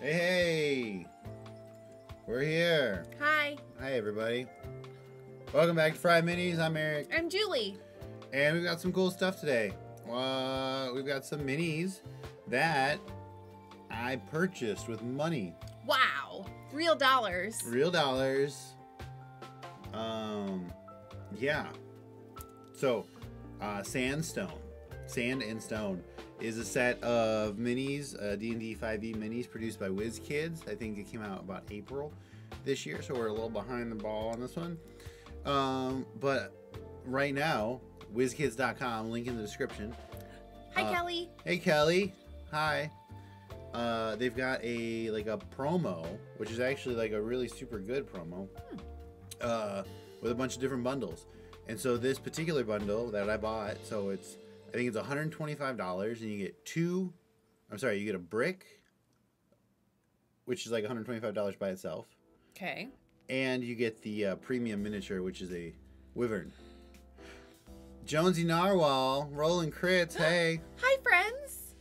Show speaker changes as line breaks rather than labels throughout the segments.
Hey, we're here.
Hi.
Hi, everybody. Welcome back to FryMinis. I'm Eric.
I'm Julie.
And we've got some cool stuff today. We've got some minis that I purchased with money.
Wow. Real dollars.
Real dollars. Yeah. So, Sand and Stone is a set of minis, D&D 5e minis produced by wizkids. I think it came out about April this year, so we're a little behind the ball on this one. But right now, wizkids.com, link in the description.
Hi, Kelly.
Hey, Kelly. Hi. They've got a promo, which is actually like a really super good promo, with a bunch of different bundles. And so this particular bundle that I bought, so I think it's $125, and you get you get a brick, which is like $125 by itself.
Okay.
And you get the premium miniature, which is a wyvern. Jonesy Narwhal, rolling crits, hey.
Hi, friends.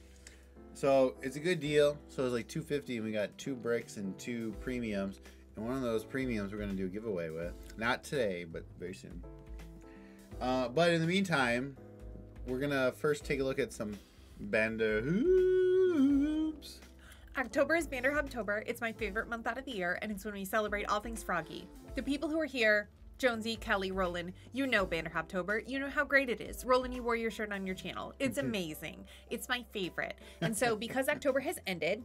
So it's a good deal. So it's like $250, and we got 2 bricks and 2 premiums. And one of those premiums we're going to do a giveaway with. Not today, but very soon. But in the meantime, we're going to first take a look at some Bander Hoops.
October is Bander Hobtober. It's my favorite month out of the year, and it's when we celebrate all things froggy. The people who are here, Jonesy, Kelly, Roland, you know Bander Hobtober. You know how great it is. Roland, you wore your shirt on your channel. It's amazing. It's my favorite. And so because October has ended,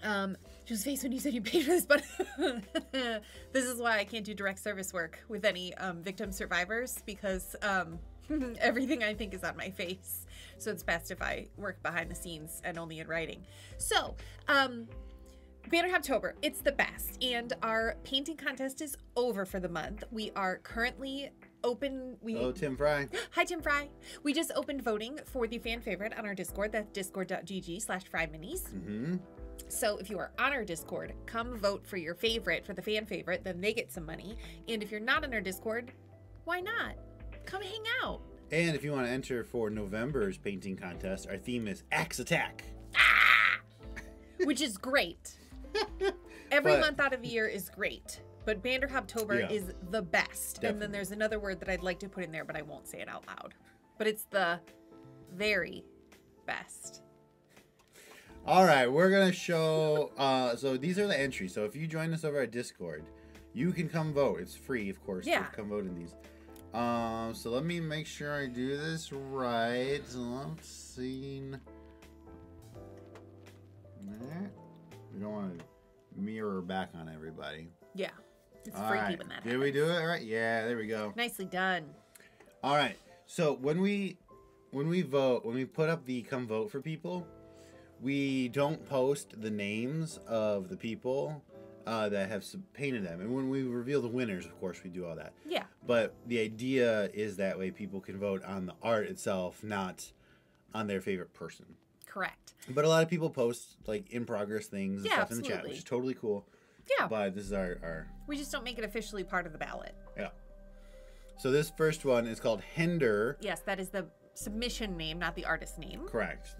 Joe's face when you said you paid for this, but this is why I can't do direct service work with any victim survivors, because everything I think is on my face. So it's best if I work behind the scenes and only in writing. So, Banner Hobtober, it's the best. And our painting contest is over for the month. We are currently open.
Hello, Tim Fry.
Hi, Tim Fry. We just opened voting for the fan favorite on our Discord. That's discord.gg/FryMinis.
Mm-hmm.
So if you are on our Discord, come vote for your favorite, for the fan favorite, then they get some money. And if you're not on our Discord, why not? Come hang out.
And if you want to enter for November's painting contest, our theme is Axe Attack.
Ah! Which is great. Every month out of the year is great. But Bander Hobtober is the best. Definitely. And then there's another word that I'd like to put in there, but I won't say it out loud. But it's the very best.
All right, we're going to show, so these are the entries. So if you join us over at Discord, you can come vote. It's free, of course, to come vote in these. So let me make sure I do this right. So let's see. We don't want to mirror back on everybody.
Yeah, it's
all
freaky
right.
when that
Did
happens.
we do it right? Yeah, there we go.
Nicely done.
All right, so when we vote, when we put up the come vote for people, we don't post the names of the people that have painted them. And when we reveal the winners, of course, we do all that.
Yeah.
But the idea is that way people can vote on the art itself, not on their favorite person.
Correct.
But a lot of people post, like, in-progress things and stuff in the chat,
absolutely.
which is totally cool.
Yeah.
But this is our...
We just don't make it officially part of the ballot.
Yeah. So this first one is called Hender.
Yes, that is the submission name, not the artist name.
Correct.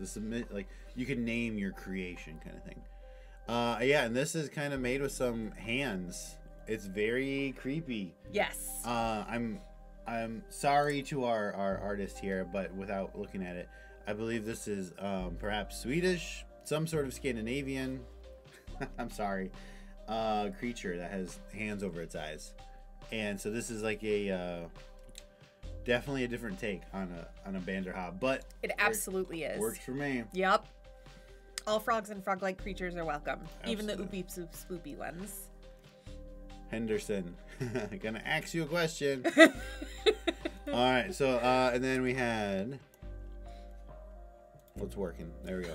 You can name your creation kind of thing. Yeah, and this is kind of made with some hands. It's very creepy.
Yes.
I'm sorry to our artist here, but without looking at it, I believe this is perhaps Swedish, some sort of Scandinavian. I'm sorry, creature that has hands over its eyes, and so this is like a definitely a different take on a Bander Hob, but
it absolutely is.
Works for me.
Yep. All frogs and frog-like creatures are welcome.
Absolutely.
Even the oopy-spoopy ones.
Henderson, gonna ask you a question. All right, so and then we had what's working? There we go.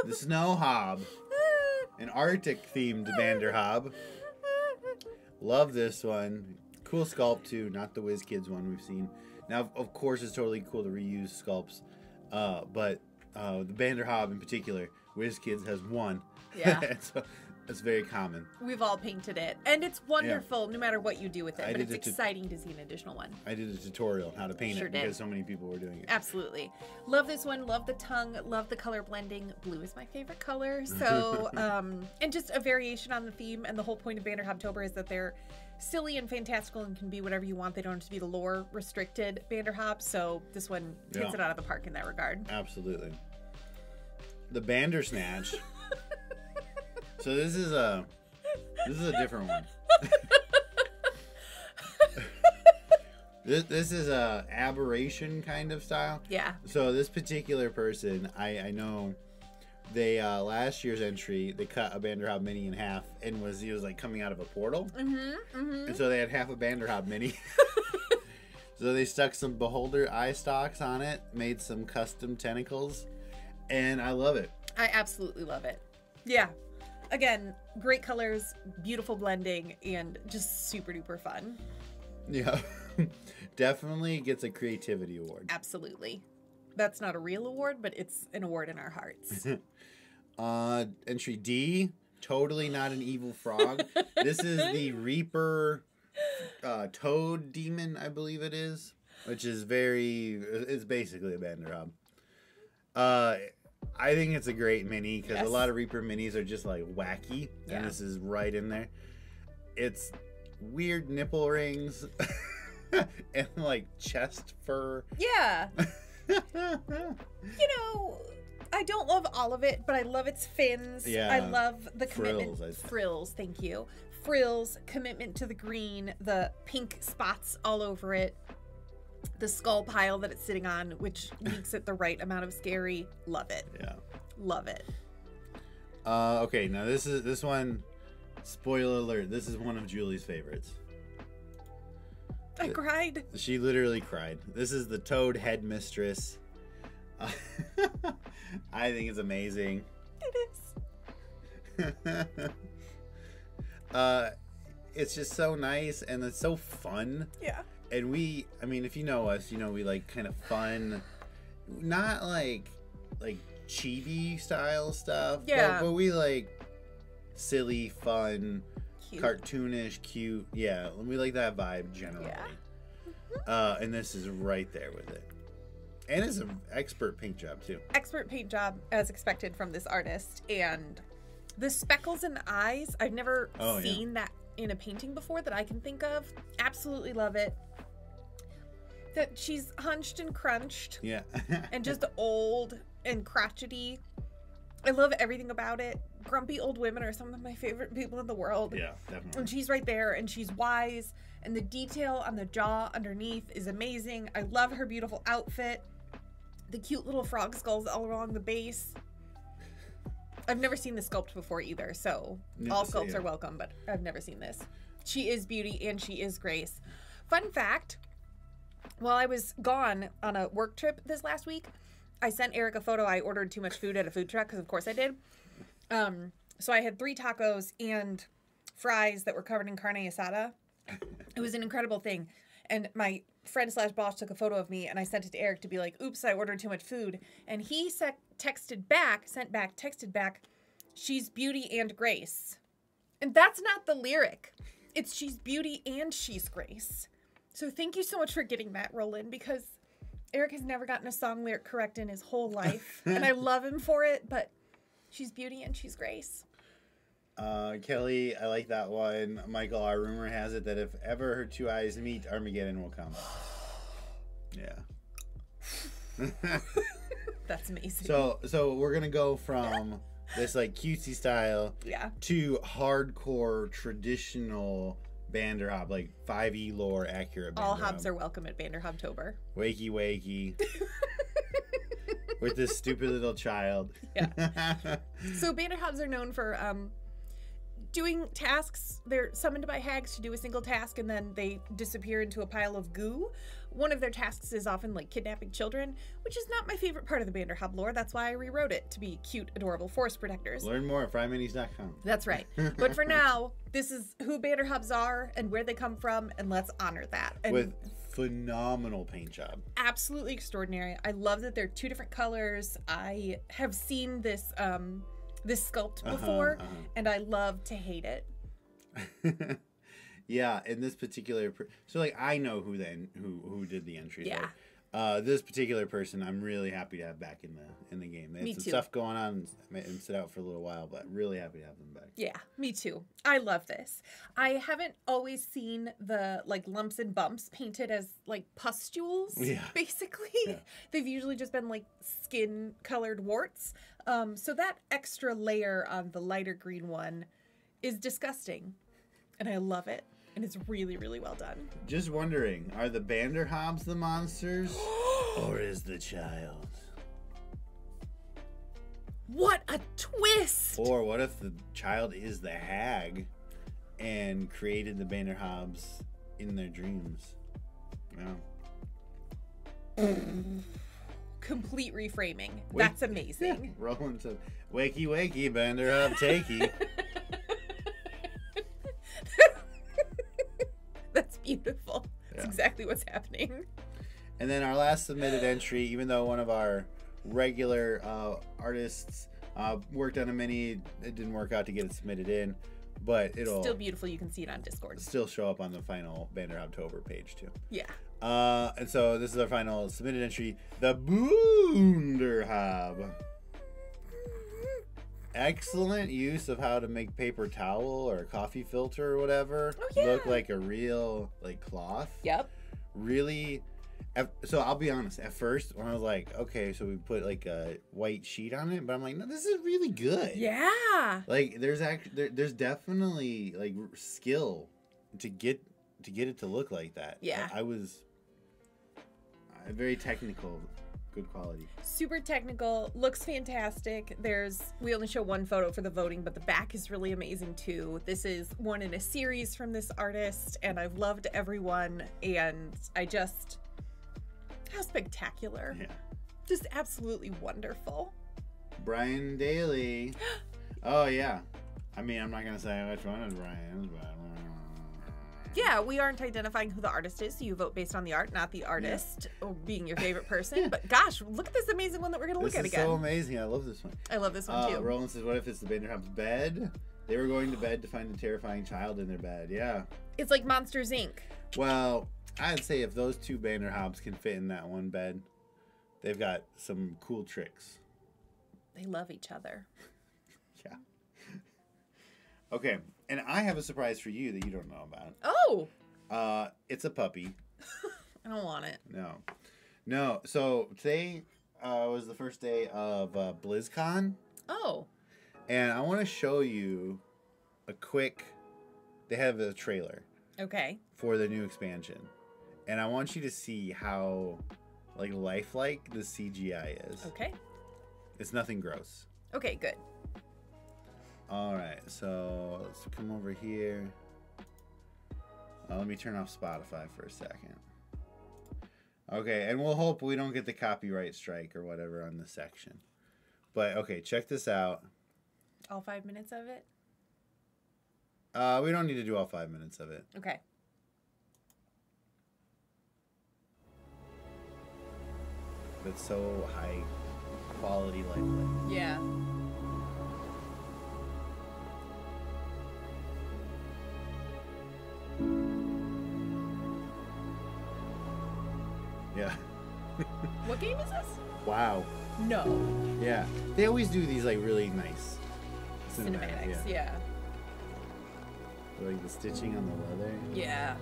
The Snow Hob, an Arctic-themed Bander Hob. Love this one. Cool sculpt too, not the WizKids one we've seen. Now, of course, it's totally cool to reuse sculpts, but the Bander Hob in particular, WizKids has one.
Yeah.
So It's very common.
We've all painted it. And it's wonderful no matter what you do with it.
I
but
did
it's exciting to see an additional one.
I did a tutorial on how to paint
Sure
it
did.
because so many people were doing it.
Absolutely. Love this one. Love the tongue. Love the color blending. Blue is my favorite color. So, and just a variation on the theme. And the whole point of Vanderhobtober is that they're silly and fantastical and can be whatever you want. They don't have to be the lore restricted Vanderhob. So this one hits it out of the park in that regard. Absolutely.
The Bandersnatch. So this is a different one. This is a aberration kind of style. Yeah. So this particular person, I know they last year's entry they cut a Banderhob mini in half and he was like coming out of a portal. And so they had half a Banderhob mini. So they stuck some beholder eye stalks on it, made some custom tentacles, and I love it.
I absolutely love it. Yeah. Again, great colors, beautiful blending, and just super duper fun.
Yeah. Definitely gets a creativity award.
Absolutely. That's not a real award, but it's an award in our hearts.
Entry D, totally not an evil frog. This is the Reaper Toad Demon, I believe it is, which is it's basically a Banderhob. I think it's a great mini because a lot of Reaper minis are just like wacky, and this is right in there. It's weird nipple rings and like chest fur. Yeah.
You know, I don't love all of it, but I love its fins. Yeah. I love the commitment. Frills, thank you. Frills, commitment to the green, the pink spots all over it. The skull pile that it's sitting on, which makes it the right amount of scary. Love it. Yeah. Love it.
Okay, now this one, spoiler alert, this is one of Julie's favorites.
I cried.
She literally cried. This is the Toad Headmistress. I think it's amazing.
It
is. It's just so nice and it's so fun. Yeah. And I mean, if you know us, you know we like kind of fun, not like chibi style stuff. Yeah. But we like silly, fun, cute. Cartoonish, cute. Yeah, we like that vibe generally. Yeah. And this is right there with it. And it's an expert paint job too.
Expert paint job as expected from this artist. And the speckles in the eyes, I've never seen that in a painting before that I can think of. Absolutely love it. That she's hunched and crunched. Yeah. And just old and crotchety. I love everything about it. Grumpy old women are some of my favorite people in the world. Yeah, definitely. And she's right there and she's wise. And the detail on the jaw underneath is amazing. I love her beautiful outfit. The cute little frog skulls all along the base. I've never seen this sculpt before either, so all sculpts are welcome, but I've never seen this. She is beauty and she is grace. Fun fact, while I was gone on a work trip this last week, I sent Eric a photo. I ordered too much food at a food truck, because of course I did. So I had 3 tacos and fries that were covered in carne asada. It was an incredible thing. And my friend / boss took a photo of me and I sent it to Eric to be like, oops, I ordered too much food. And he texted back, she's beauty and grace. And that's not the lyric. It's she's beauty and she's grace. So thank you so much for getting that, Roland, because Eric has never gotten a song lyric correct in his whole life. And I love him for it, but she's beauty and she's grace.
Kelly, I like that one. Michael, our rumor has it that if ever her 2 eyes meet, Armageddon will come. Yeah.
That's amazing.
So we're gonna go from this like cutesy style to hardcore traditional Banderhob, like 5e lore accurate Banderhob.
All hobs are welcome at Vanderhobtober.
Wakey. With this stupid little child.
Yeah. So Banderhobs are known for doing tasks. They're summoned by hags to do a single task and then they disappear into a pile of goo. One of their tasks is often like kidnapping children, which is not my favorite part of the Banderhob lore. That's why I rewrote it to be cute, adorable forest protectors.
Learn more at FryMinis.com.
That's right. But for now, this is who Banderhobs are and where they come from, and let's honor that. And
with phenomenal paint job.
Absolutely extraordinary. I love that they're 2 different colors. I have seen this this sculpt before, and I love to hate it.
Yeah, in this particular, so like I know who did the entry.
Yeah.
This particular person, I'm really happy to have back in the game. They had some stuff going on and sit out for a little while, but really happy to have them back.
Yeah, me too. I love this. I haven't always seen the like lumps and bumps painted as like pustules. Yeah. Basically, they've usually just been like skin colored warts. So that extra layer on the lighter green one is disgusting, and I love it. And it's really, really well done.
Just wondering, are the Banderhobs the monsters? Or is the child?
What a twist!
Or what if the child is the hag and created the Banderhobs in their dreams? Yeah.
Complete reframing. That's amazing.
Yeah. Roland said, wakey, wakey, Banderhob, takey.
That's beautiful. That's exactly what's happening.
And then our last submitted entry, even though one of our regular artists worked on a mini, it didn't work out to get it submitted in, but it'll
still beautiful. You can see it on Discord.
Still show up on the final Banderhobtober page too.
Yeah.
And so this is our final submitted entry, the Boonderhob. Excellent use of how to make paper towel or a coffee filter or whatever look like a real like cloth.
Yep.
Really. So I'll be honest. At first, when I was like, okay, so we put like a white sheet on it, but I'm like, no, this is really good.
Yeah.
Like there's definitely like skill to get it to look like that.
Yeah.
I was very technical. Good quality.
Super technical, looks fantastic. We only show one photo for the voting, but the back is really amazing too. This is one in a series from this artist, and I've loved everyone, and how spectacular. Yeah. Just absolutely wonderful.
Brian Daly. Oh yeah. I mean, I'm not gonna say which one is Brian's, but
yeah, we aren't identifying who the artist is, so you vote based on the art, not the artist or being your favorite person. But gosh, look at this amazing one that we're going to look at again.
This is so amazing. I love this one.
I love this one too.
Roland says, what if it's the Banderhob's bed? They were going to bed to find a terrifying child in their bed. Yeah.
It's like Monsters, Inc.
Well, I'd say if those two Banderhobs can fit in that one bed, they've got some cool tricks.
They love each other.
Yeah. Okay, and I have a surprise for you that you don't know about.
Oh!
It's a puppy.
I don't want it.
No. So today was the first day of BlizzCon.
Oh.
And I want to show you they have a trailer.
Okay.
For the new expansion. And I want you to see how lifelike the CGI is.
Okay.
It's nothing gross.
Okay, good.
All right, so let's come over here. Let me turn off Spotify for a second. Okay, and we'll hope we don't get the copyright strike or whatever on this section. But okay, check this out.
All 5 minutes of it?
We don't need to do all 5 minutes of it.
Okay.
That's so high quality lifelike.
Yeah.
Yeah.
What game is this?
Wow.
No.
Yeah. They always do these really nice
cinematics. Yeah.
Like the stitching on the leather.
Yeah.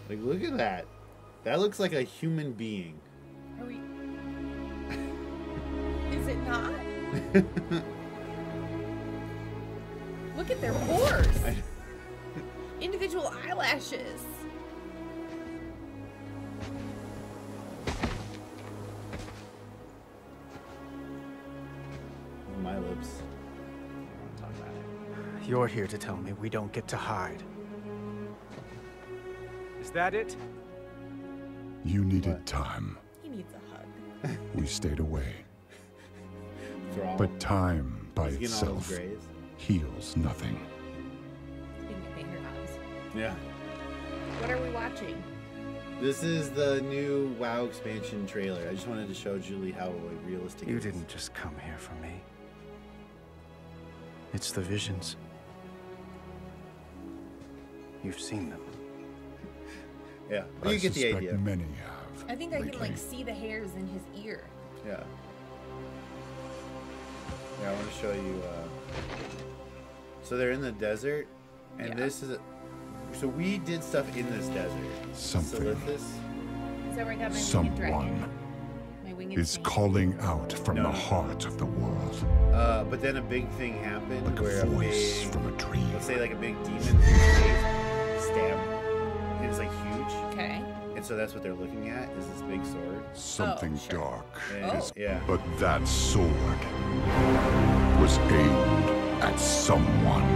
Like, look at that. That looks like a human being.
Are we? Is it not? Look at their pores. Individual eyelashes.
My lips.
Talk about it.
You're here to tell me we don't get to hide. Is that it?
You needed time.
He needs a hug.
We stayed away. But time by itself heals nothing.
Speaking of Banderhobs.
Yeah.
What are we watching?
This is the new WoW expansion trailer. I just wanted to show Julie how realistic it
You
is.
didn't just come here for me. It's the visions. You've seen them.
Yeah, but you get the idea.
Many have.
I think I can
lately.
like see the hairs in his ear.
Yeah. Yeah, I want to show you. So they're in the desert, and this is. So we did stuff in this desert.
Something.
Silithus.
Is that where I got my winged
Someone
dragon? My winged
is
snake.
calling out from
No,
the
no.
heart of the world,
But then a big thing happened
like
where
a voice
big,
from a dream.
let's say like a big demon stab, and it's like huge,
Okay.
and so that's what they're looking at is this big sword.
Something
sure.
dark.
And
Oh.
yeah.
But that sword was aimed at someone.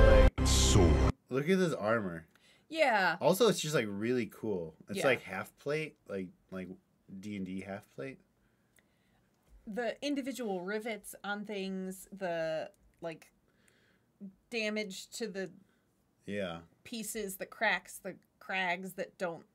Like,
Sword.
look at this armor.
Yeah.
Also, it's just like really cool. It's
Yeah.
like half plate, like D&D half plate.
The individual rivets on things, the like damage to the
Yeah.
pieces, the cracks, the crags that don't.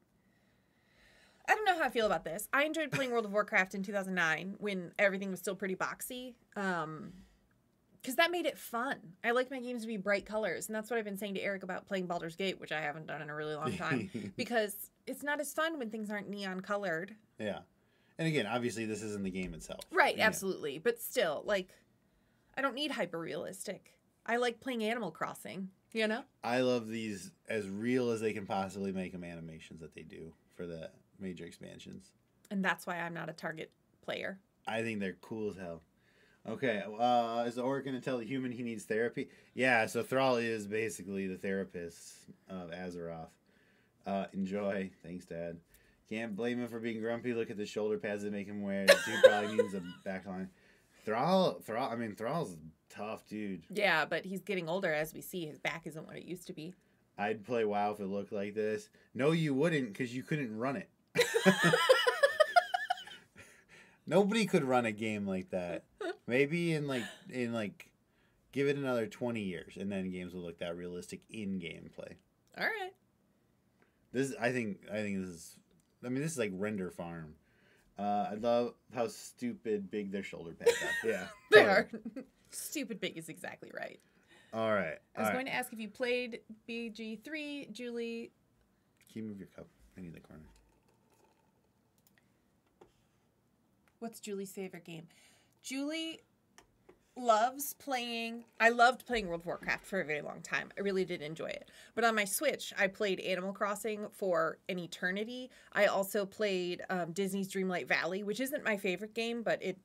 I don't know how I feel about this. I enjoyed playing World of Warcraft in 2009 when everything was still pretty boxy. Because that made it fun. I like my games to be bright colors, and that's what I've been saying to Eric about playing Baldur's Gate, which I haven't done in a really long time, because it's not as fun when things aren't neon colored.
Yeah. And again, obviously, this isn't the game itself.
Right,
Yeah.
absolutely. But still, like, I don't need hyper realistic. I like playing Animal Crossing, you know?
I love these as real as they can possibly make them animations that they do for the major expansions.
And that's why I'm not a Target player.
I think they're cool as hell. Okay, is the orc going to tell the human he needs therapy? Yeah, so Thrall is basically the therapist of Azeroth. Enjoy. Thanks, Dad. Can't blame him for being grumpy. Look at the shoulder pads that make him wear. The dude probably needs a backline. Thrall's a tough dude.
Yeah, but he's getting older as we see. His back isn't what it used to be.
I'd play WoW if it looked like this. No, you wouldn't, because you couldn't run it. Nobody could run a game like that. Maybe in give it another 20 years, and then games will look that realistic in gameplay.
All right.
I think this is like Render Farm. I love how stupid big their shoulder pads are. Yeah,
They are. Stupid big is exactly right.
All right.
I was going to ask if you played BG3, Julie.
Can you move your cup? I need the corner.
What's Julie's favorite game? Julie loves playing. I loved playing World of Warcraft for a very long time. I really did enjoy it. But on my Switch, I played Animal Crossing for an eternity. I also played Disney's Dreamlight Valley, which isn't my favorite game, but it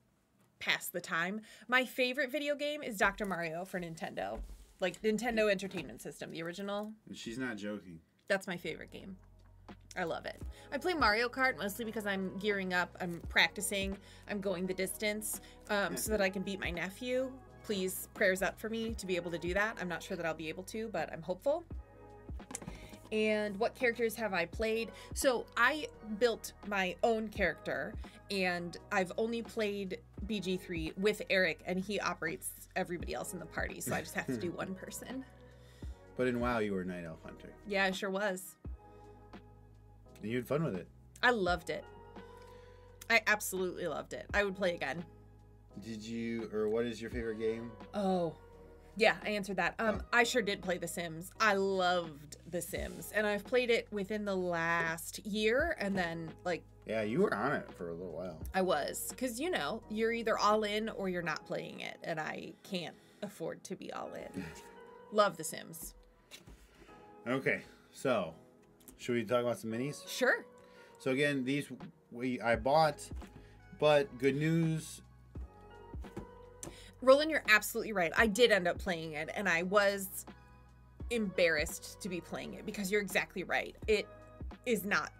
passed the time. My favorite video game is Dr. Mario for Nintendo. Like Nintendo Entertainment System, the original.
She's not joking.
That's my favorite game. I love it. I play Mario Kart mostly because I'm gearing up, I'm practicing, I'm going the distance so that I can beat my nephew. Please, prayers up for me to be able to do that. I'm not sure that I'll be able to, but I'm hopeful. And what characters have I played? So I built my own character, and I've only played BG3 with Eric, and he operates everybody else in the party, so I just have to do one person.
But in WoW, you were Night Elf Hunter.
Yeah, I sure was.
And you had fun with it.
I loved it. I absolutely loved it. I would play again.
What is your favorite game?
Oh, yeah, I answered that. I sure did play The Sims. I loved The Sims, and I've played it within the last year, and then, like...
Yeah, you were on it for a little while.
I was, because, you know, you're either all in or you're not playing it, and I can't afford to be all in. Love The Sims.
Okay, so... should we talk about some minis?
Sure.
So again, these I bought, but good news.
Roland, you're absolutely right. I did end up playing it, and I was embarrassed to be playing it because you're exactly right. It is not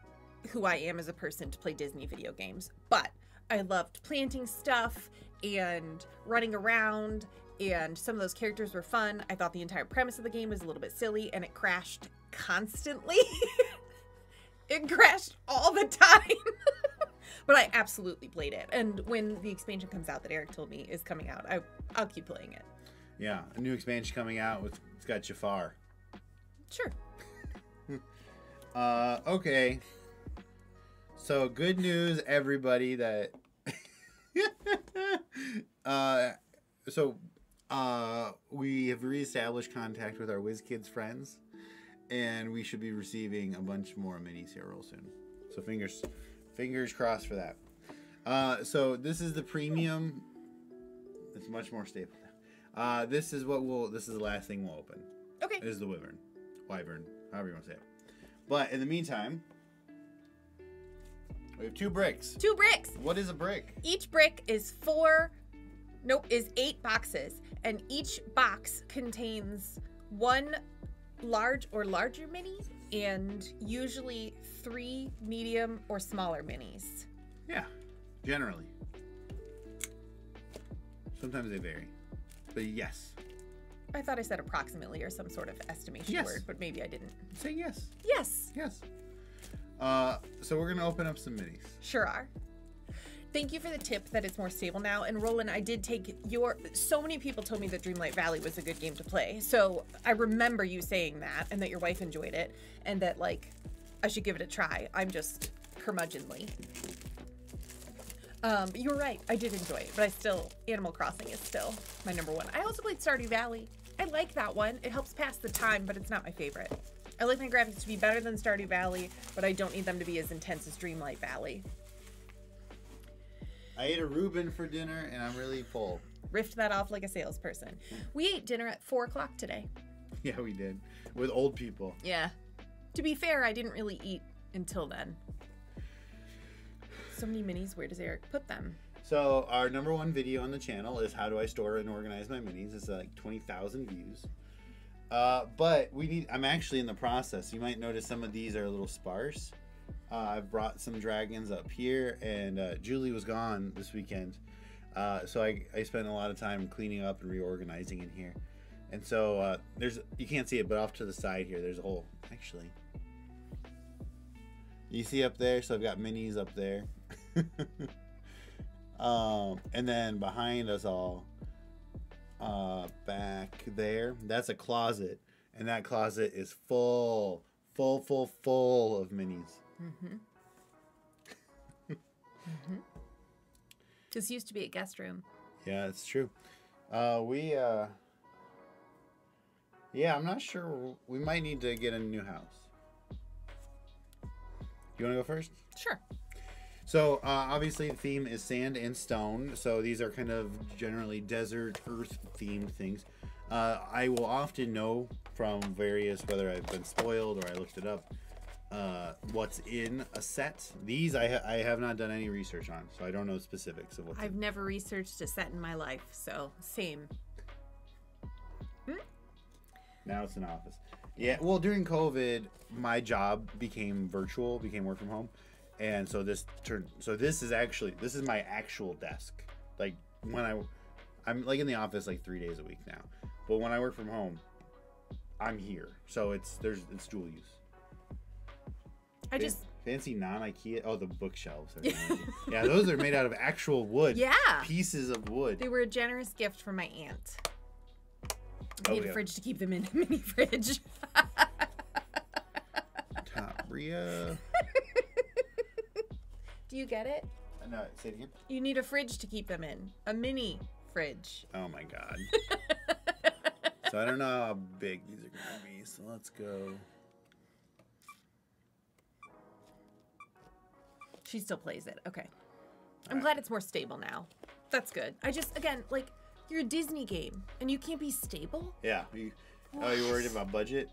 who I am as a person to play Disney video games, but I loved planting stuff and running around, and some of those characters were fun. I thought the entire premise of the game was a little bit silly, and it crashed constantly. It crashed all the time. But I absolutely played it. And when the expansion comes out that Eric told me is coming out, I'll keep playing it.
Yeah, a new expansion coming out. It's got Jafar.
Sure.
Okay. So good news, everybody. That we have reestablished contact with our wizkids friends, and we should be receiving a bunch more minis here real soon. So fingers crossed for that. So this is the premium. It's much more stable now. This is the last thing we'll open.
Okay.
This is the wyvern, however you want to say it. But in the meantime, we have 2 bricks.
2 bricks.
What is a brick?
Each brick is 8 boxes, and each box contains 1 large or larger mini, and usually 3 medium or smaller minis.
Yeah, generally. Sometimes they vary, but yes.
I thought I said approximately or some sort of estimation word, but maybe I didn't.
Say yes.
Yes.
Yes. So we're gonna open up some minis.
Sure are. Thank you for the tip that it's more stable now. And Roland, I did take so many people told me that Dreamlight Valley was a good game to play. So I remember you saying that, and that your wife enjoyed it, and that like I should give it a try. I'm just curmudgeonly. You were right. I did enjoy it, but Animal Crossing is still my #1. I also played Stardew Valley. I like that one. It helps pass the time, but it's not my favorite. I like my graphics to be better than Stardew Valley, but I don't need them to be as intense as Dreamlight Valley.
I ate a Reuben for dinner, and I'm really full.
Riffed that off like a salesperson. We ate dinner at 4 o'clock today.
Yeah, we did. With old people.
Yeah. To be fair, I didn't really eat until then. So many minis. Where does Eric put them?
So our #1 video on the channel is how do I store and organize my minis. It's like 20,000 views. But I'm actually in the process. You might notice some of these are a little sparse. I've brought some dragons up here, and Julie was gone this weekend. So I spent a lot of time cleaning up and reorganizing in here. And so you can't see it, but off to the side here, there's a whole, actually. You see up there? So I've got minis up there. And then behind us all, back there, that's a closet, and that closet is full of minis.
This used to be a guest room.
Yeah, it's true. Yeah, I'm not sure. We might need to get a new house. You want to go first?
Sure.
So, obviously the theme is sand and stone. So these are kind of generally desert, earth themed things. I will often know from various, whether I've been spoiled or I looked it up, what's in a set. These I have not done any research on, so I don't know specifics of what's
I've never researched a set in my life, so same.
Now it's an office. Yeah, well, during COVID, my job became virtual, became work from home. And so this is my actual desk. Like when I'm like in the office like 3 days a week now. But when I work from home, I'm here. So it's dual use. Fancy non-IKEA. Oh, the bookshelves. Yeah, those are made out of actual wood.
Yeah.
Pieces of wood.
They were a generous gift from my aunt. I need a fridge to keep them in, a mini fridge.
Bria.
Do you get it?
No, say it again.
You need a fridge to keep them in. A mini fridge.
Oh my god. So I don't know how big these are going to be, so let's go.
She still plays it. Okay. I'm glad it's more stable now. That's good. Again, like, you're a Disney game, and you can't be stable?
Yeah. You're worried about budget?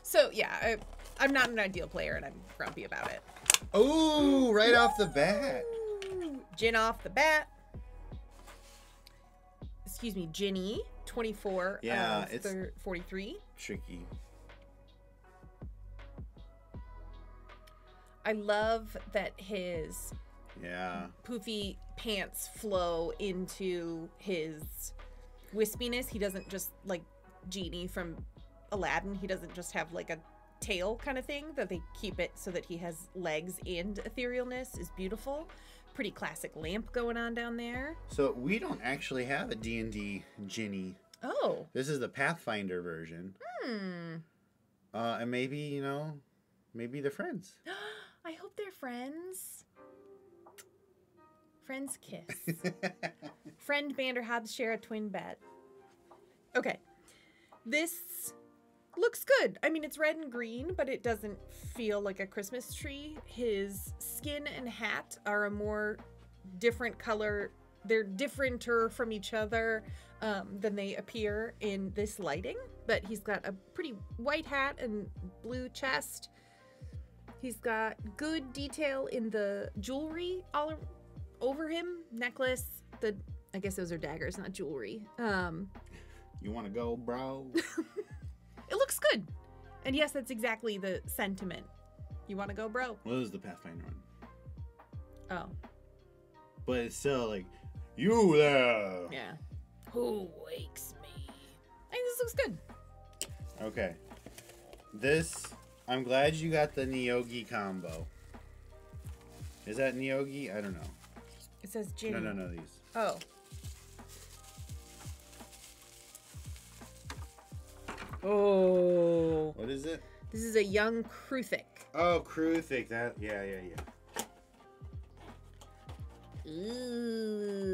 So, yeah, I'm not an ideal player, and I'm grumpy about it.
Oh, right off the bat.
Jin off the bat. Excuse me, Jinny, 24.
Yeah, it's
43.
Tricky.
I love that his poofy pants flow into his wispiness. He doesn't just, like Genie from Aladdin, he doesn't just have like a tail kind of thing that they keep it so that he has legs and etherealness is beautiful. Pretty classic lamp going on down there.
So we don't actually have a D&D Jinny.
Oh.
This is the Pathfinder version. And maybe, you know, maybe they're friends.
I hope they're friends. Friends kiss. Friend Vanderhobbs share a twin bed. Okay. This looks good. I mean, it's red and green, but it doesn't feel like a Christmas tree. His skin and hat are a more different color. They're differenter from each other than they appear in this lighting. But he's got a pretty white hat and blue chest. He's got good detail in the jewelry all over him. Necklace. I guess those are daggers, not jewelry.
You want to go, bro?
It looks good. And yes, that's exactly the sentiment. You want to go, bro?
Well, this is the Pathfinder one.
Oh.
But it's still like, you there.
Yeah. Who wakes me? I think this looks good.
Okay. This, I'm glad you got the Nyogi combo. Is that Nyogi? I don't know.
It says Jinny.
No, these.
Oh. Oh.
What is it?
This is a young Cruthic.
Oh, Cruthic. That, yeah.
Ooh.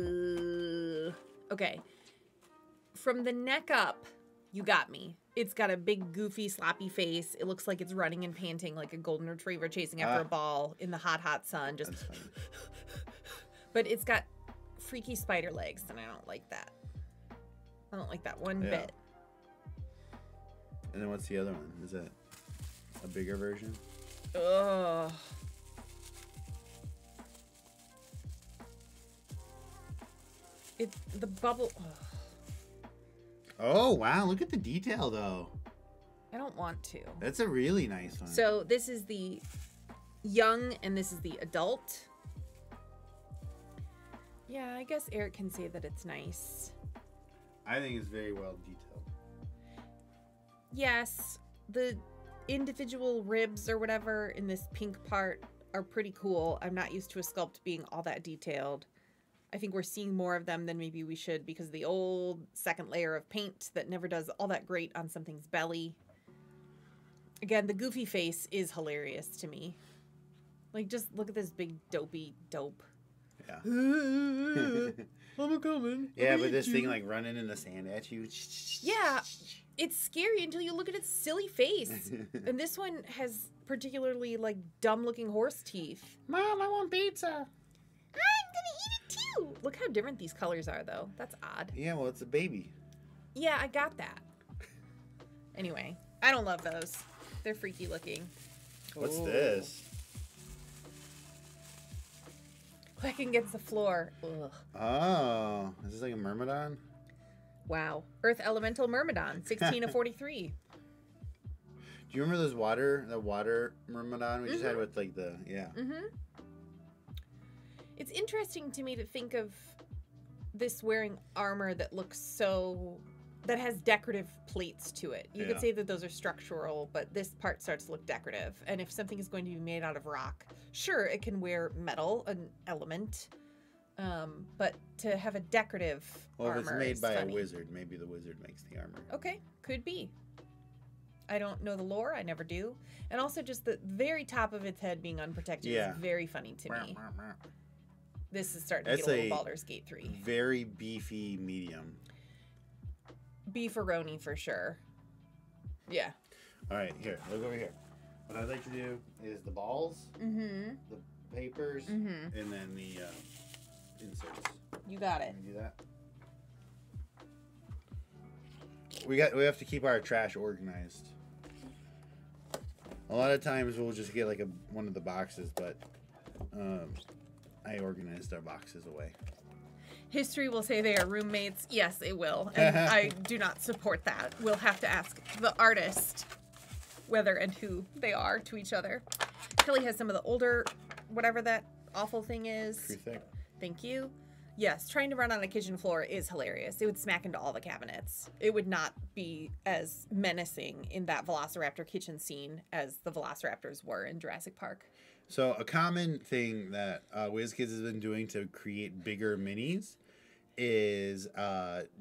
Okay. From the neck up, you got me. It's got a big, goofy, sloppy face. It looks like it's running and panting like a golden retriever chasing after a ball in the hot, hot sun. Just. But it's got freaky spider legs, and I don't like that. I don't like that one bit.
And then what's the other one? Is that a bigger version?
Ugh. It's the bubble. Ugh.
Oh, wow. Look at the detail, though.
I don't want to.
That's a really nice one.
So this is the young and this is the adult. Yeah, I guess Eric can say that it's nice.
I think it's very well detailed.
Yes, the individual ribs or whatever in this pink part are pretty cool. I'm not used to a sculpt being all that detailed. I think we're seeing more of them than maybe we should because of the old second layer of paint that never does all that great on something's belly. Again, the goofy face is hilarious to me. Like, just look at this big dopey dope.
Yeah.
I'm coming.
Yeah, but this thing like running in the sand at you.
Yeah, it's scary until you look at its silly face. And this one has particularly like dumb looking horse teeth.
Mom, I want pizza.
I'm gonna eat it too. Look how different these colors are though. That's odd.
Yeah, well, it's a baby.
Yeah, I got that. Anyway, I don't love those. They're freaky looking.
What's this?
Clicking against the floor. Ugh.
Oh, is this like a Myrmidon?
Wow. Earth Elemental Myrmidon, 16 of 43.
Do you remember the water Myrmidon we just had with like the, yeah.
It's interesting to me to think of this wearing armor that looks so, that has decorative plates to it. You could say that those are structural, but this part starts to look decorative. And if something is going to be made out of rock, sure, it can wear metal, an element. But to have a decorative armor,
if it's made by
funny.
a wizard, maybe the wizard makes the armor.
Okay, could be. I don't know the lore, I never do. And also just the very top of its head being unprotected is very funny to me. This is starting to get a little Baldur's Gate 3.
Very beefy medium.
Beefaroni for sure. Yeah.
All right, here, look over here. What I'd like to do is the balls, the papers, and then the inserts.
You got it.
Can you do that? We have to keep our trash organized. A lot of times we'll just get like one of the boxes, but I organized our boxes away.
History will say they are roommates. Yes, it will. And I do not support that. We'll have to ask the artist whether and who they are to each other. Kelly has some of the older, whatever that awful thing is.
Cruthic.
Thank you. Yes, trying to run on a kitchen floor is hilarious. It would smack into all the cabinets. It would not be as menacing in that Velociraptor kitchen scene as the Velociraptors were in Jurassic Park.
So a common thing that WizKids has been doing to create bigger minis is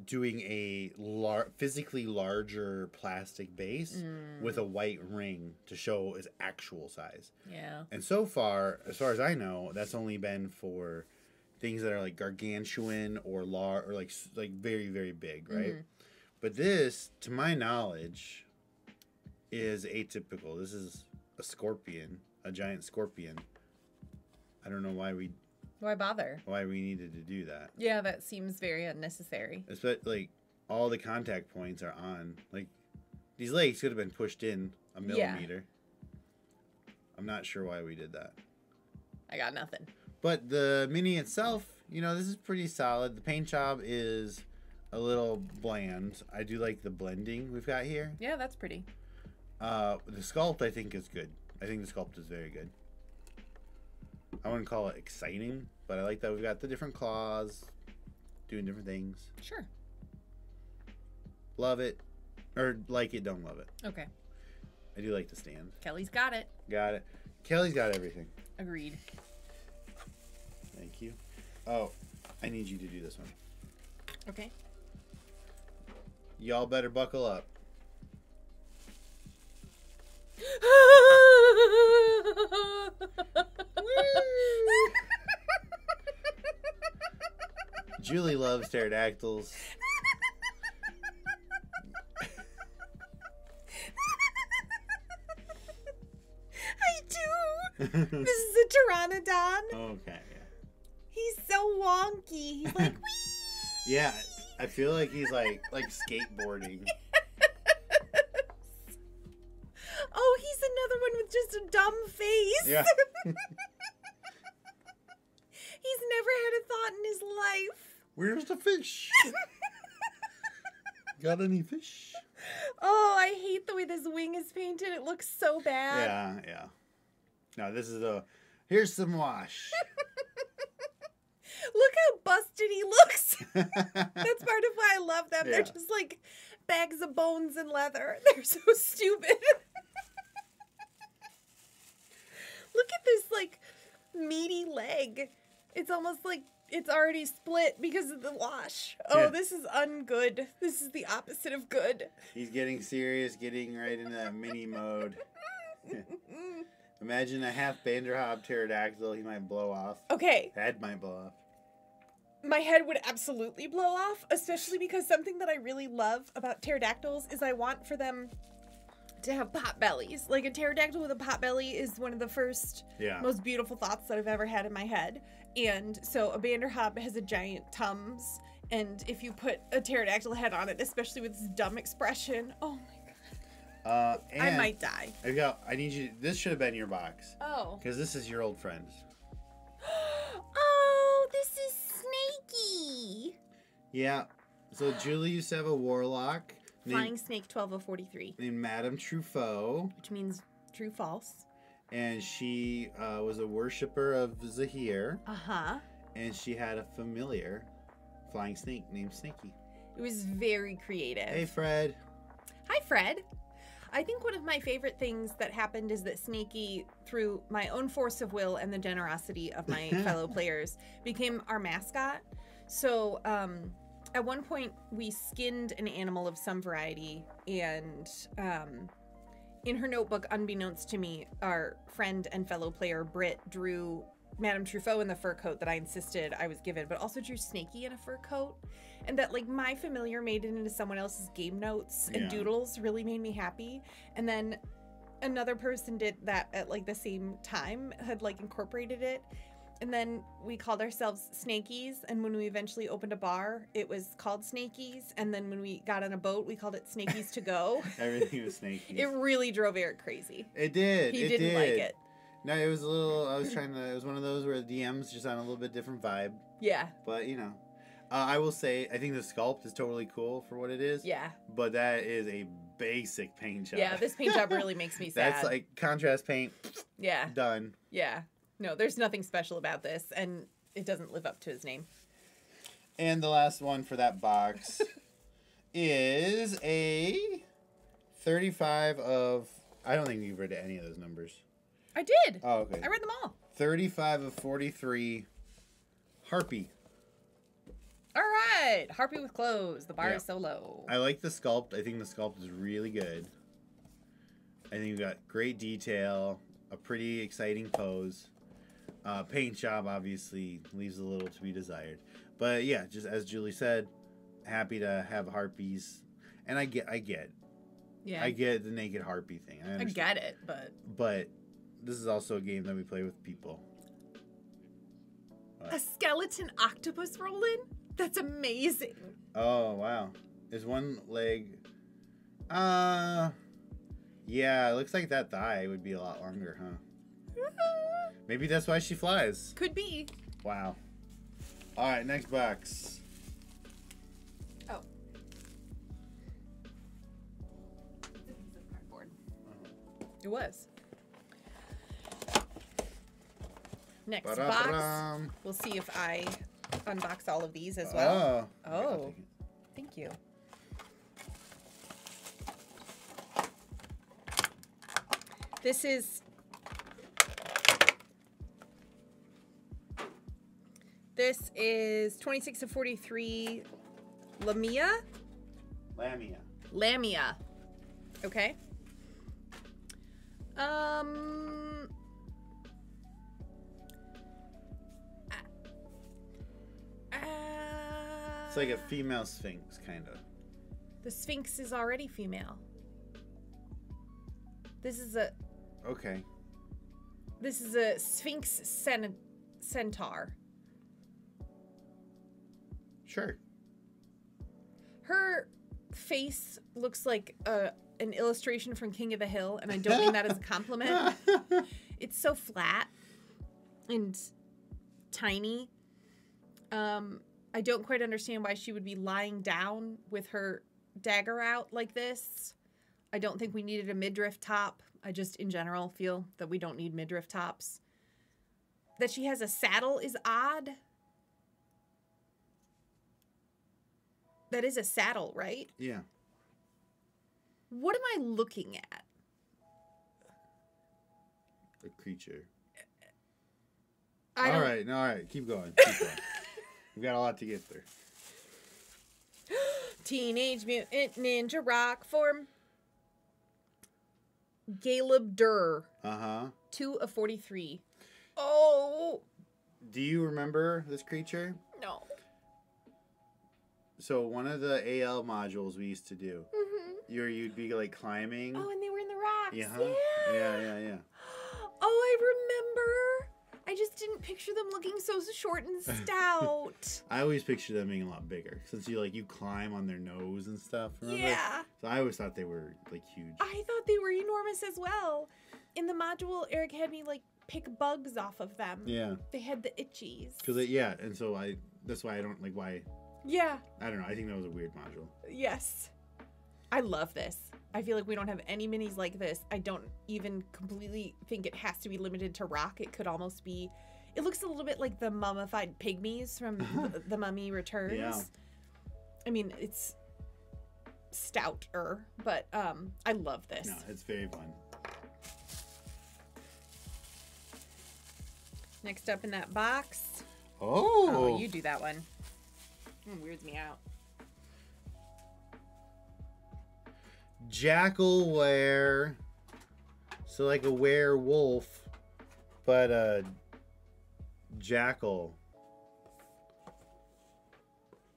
doing a physically larger plastic base with a white ring to show its actual size.
Yeah.
And so far as I know, that's only been for things that are like gargantuan or large or like very, very big, right? But this, to my knowledge, is atypical. This is a scorpion, a giant scorpion. I don't know
Why bother?
why we needed to do that.
Yeah, that seems very unnecessary.
Especially, like, all the contact points are on. Like, these legs could have been pushed in a millimeter. I'm not sure why we did that.
I got nothing.
But the mini itself, you know, this is pretty solid. The paint job is a little bland. I do like the blending we've got here.
Yeah, that's pretty.
The sculpt, I think, is good. I think the sculpt is very good. I wouldn't call it exciting, but I like that we've got the different claws doing different things.
Sure.
Love it. Or like it, don't love it.
Okay.
I do like the stand.
Kelly's got it.
Got it. Kelly's got everything.
Agreed.
Thank you. Oh, I need you to do this one.
Okay.
Y'all better buckle up. Julie loves pterodactyls.
I do. This is a Pteranodon.
Okay, yeah.
He's so wonky. He's like, wee.
Yeah, I feel like he's like skateboarding.
Oh, he's another one with just a dumb face.
Yeah.
He's never had a thought in his life.
Where's the fish? Got any fish?
Oh, I hate the way this wing is painted. It looks so bad.
Yeah, yeah. No, this is here's some wash.
Look how busted he looks. That's part of why I love them.
Yeah.
They're just like bags of bones and leather. They're so stupid. Look at this like meaty leg. It's almost like it's already split because of the wash. Oh,
Yeah.
This is ungood. This is the opposite of good.
He's getting serious, getting right into that mini mode. Imagine a half Vanderhob pterodactyl. He might blow off.
Okay.
Head might blow off.
My head would absolutely blow off, especially because something that I really love about pterodactyls is I want for them to have pot bellies. Like a pterodactyl with a pot belly is one of the first, most beautiful thoughts that I've ever had in my head. And so a Vanderhob has a giant tums, and if you put a pterodactyl head on it, especially with this dumb expression, oh my god. I might die.
I need you. This should have been your box.
Oh.
Because this is your old friend.
Oh, this is Snaky.
Yeah. So Julie used to have a warlock.
Flying Snake 12043.
Named Madame Truffaut.
Which means true false.
And she was a worshiper of Zahir.
Uh-huh.
And she had a familiar flying snake named Snaky.
It was very creative.
Hey, Fred.
Hi, Fred. I think one of my favorite things that happened is that Snaky, through my own force of will and the generosity of my fellow players, became our mascot. So, at one point, we skinned an animal of some variety, and in her notebook, unbeknownst to me, our friend and fellow player Britt drew Madame Truffaut in the fur coat that I insisted I was given, but also drew Snaky in a fur coat. And that, like, my familiar made it into someone else's game notes and doodles really made me happy. And then another person did that at, like, the same time, had, like, incorporated it. And then we called ourselves Snakies, and when we eventually opened a bar, it was called Snakies, and then when we got on a boat, we called it Snakies to go.
Everything was Snakies.
It really drove Eric crazy.
It did.
He didn't like it.
No, it was a little, it was one of those where the DMs just on a little bit different vibe.
Yeah.
But, you know. I will say, I think the sculpt is totally cool for what it is.
Yeah.
But that is a basic paint job.
Yeah, this paint job really makes me sad.
That's like contrast paint.
Yeah.
Done.
Yeah. No, there's nothing special about this, and it doesn't live up to his name.
And the last one for that box is a 35 of... I don't think you've read any of those numbers.
I did.
Oh, okay.
I read them all.
35 of 43 Harpy.
All right. Harpy with clothes. The bar is so low.
I like the sculpt. I think the sculpt is really good. I think you've got great detail, a pretty exciting pose. Paint job obviously leaves a little to be desired. But yeah, just as Julie said, happy to have harpies. And I get
Yeah.
I get the naked harpy thing.
I get it,
But this is also a game that we play with people.
A skeleton octopus rolling? That's amazing.
Oh, wow. Is one leg... yeah, it looks like that thigh would be a lot longer, huh? Maybe that's why she flies.
Could be.
Wow. All right, next box.
Oh. It's a piece of cardboard. It was. Next box. We'll see if I unbox all of these as well. Oh. Thank you. This is 26 of 43 Lamia. Okay.
It's like a female Sphinx, kind of.
The Sphinx is already female. This is a...
Okay.
This is a Sphinx centaur.
Sure.
Her face looks like an illustration from King of the Hill, and I don't mean that as a compliment. It's so flat and tiny. I don't quite understand why she would be lying down with her dagger out like this. I don't think we needed a midriff top. I just, in general, feel that we don't need midriff tops. That she has a saddle is odd. That is a saddle, right?
Yeah.
What am I looking at?
A creature.
All
right. Keep going. We've got a lot to get through.
Teenage Mutant Ninja Rock form. Galeb Durr. 2 of 43. Oh.
Do you remember this creature?
No.
So one of the AL modules we used to do, you'd be like climbing.
Oh, and they were in the rocks.
Yeah.
Oh, I remember. I just didn't picture them looking so short and stout.
I always picture them being a lot bigger since you climb on their nose and stuff. Remember?
Yeah.
So I always thought they were like huge.
I thought they were enormous as well. In the module, Eric had me like pick bugs off of them.
Yeah.
They had the itchies.
And so that's why I don't like why.
Yeah.
I don't know. I think that was a weird module.
Yes. I love this. I feel like we don't have any minis like this. I don't even completely think it has to be limited to rock. It could almost be... It looks a little bit like the mummified pygmies from the Mummy Returns.
Yeah.
I mean, it's stouter, but I love this.
No, it's very fun.
Next up in that box.
Oh,
you do that one. It weirds me out.
Jackal wear. So like a werewolf, but a jackal.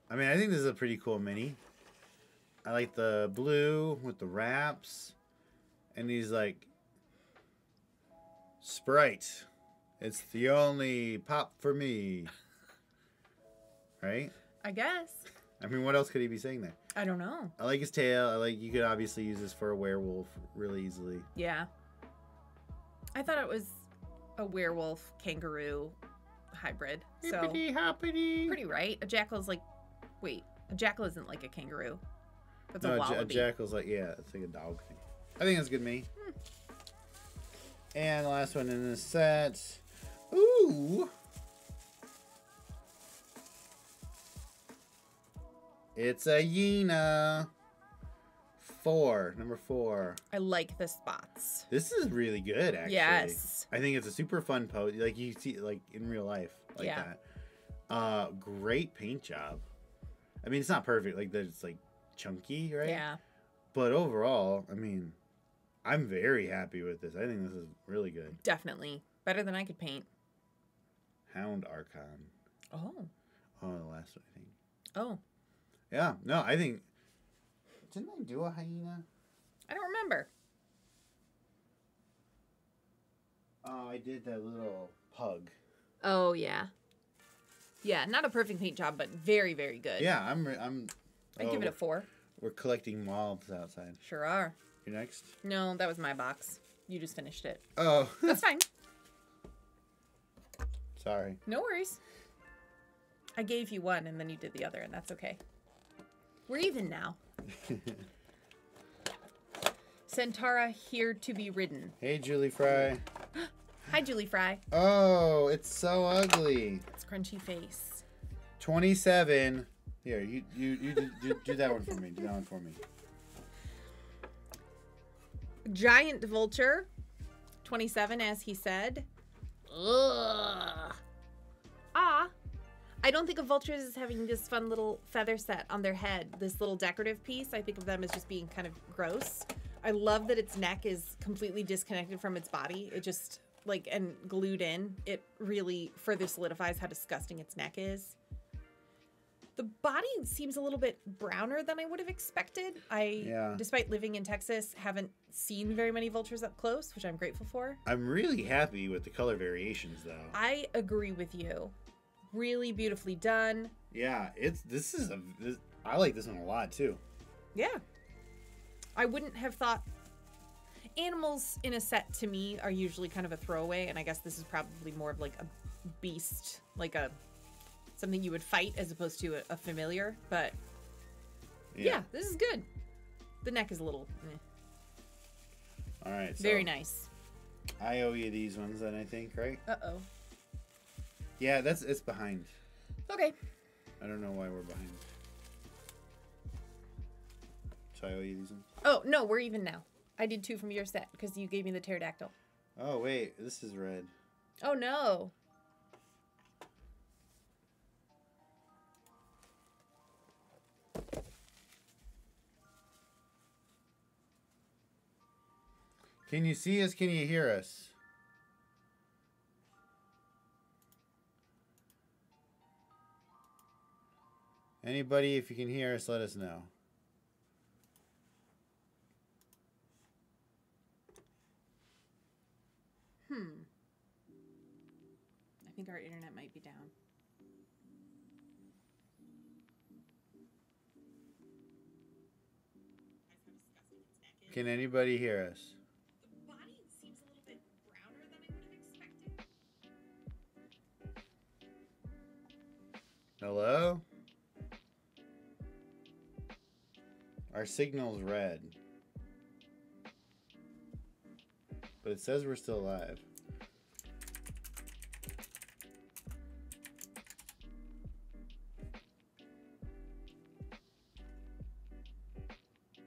I mean, I think this is a pretty cool mini. I like the blue with the wraps. And he's like, Sprite. It's the only pop for me. Right?
I guess.
I mean, what else could he be saying there?
I don't know.
I like his tail. You could obviously use this for a werewolf really easily.
Yeah. I thought it was a werewolf kangaroo hybrid.
Hippity hoppity.
Pretty right. A jackal's like, wait, a jackal isn't like a kangaroo. That's a wallaby.
A jackal's like, yeah, it's like a dog thing. I think that's good me. And the last one in this set. Ooh. It's a hyena. 4. Number 4.
I like the spots.
This is really good, actually.
Yes.
I think it's a super fun pose. Like, you see, like, in real life. Like that. Great paint job. I mean, it's not perfect. Like, it's, like, chunky, right?
Yeah.
But overall, I mean, I'm very happy with this. I think this is really good.
Definitely. Better than I could paint.
Hound Archon.
Oh.
Oh, the last one, I think.
Oh.
Yeah. No, I think... Didn't I do a hyena?
I don't remember.
Oh, I did that little pug.
Oh, yeah. Yeah, not a perfect paint job, but very, very good.
Yeah,
I'd give it a 4.
We're collecting moths outside.
Sure are.
You next?
No, that was my box. You just finished it.
Oh.
That's fine.
Sorry.
No worries. I gave you one, and then you did the other, and that's okay. We're even now. Centaura here to be ridden.
Hey, Julie Fry.
Hi, Julie Fry.
Oh, it's so ugly.
It's crunchy face.
27. Here, you do that one for me. Do that one for me.
Giant vulture. 27, as he said. Ugh. I don't think of vultures as having this fun little feather set on their head. This little decorative piece. I think of them as just being kind of gross. I love that its neck is completely disconnected from its body. It just, like, and glued in. It really further solidifies how disgusting its neck is. The body seems a little bit browner than I would have expected. Despite living in Texas, haven't seen very many vultures up close, which I'm grateful for.
I'm really happy with the color variations, though.
I agree with you. Really beautifully done.
Yeah, I like this one a lot, too.
Yeah. I wouldn't have thought... Animals in a set, to me, are usually kind of a throwaway, and I guess this is probably more of like a beast, like something you would fight as opposed to a familiar, but yeah, this is good. The neck is a little...
All right. So
very nice.
I owe you these ones then, I think, right?
Uh-oh.
Yeah, it's behind.
Okay.
I don't know why we're behind. So I owe you these ones?
Oh, no, we're even now. I did 2 from your set because you gave me the pterodactyl.
Oh, wait. This is red.
Oh, no.
Can you see us? Can you hear us? Anybody, if you can hear us, let us know.
I think our internet might be down.
Can anybody hear us?
The body seems a little bit browner than I would have expected.
Hello? Our signal's red. But it says we're still live.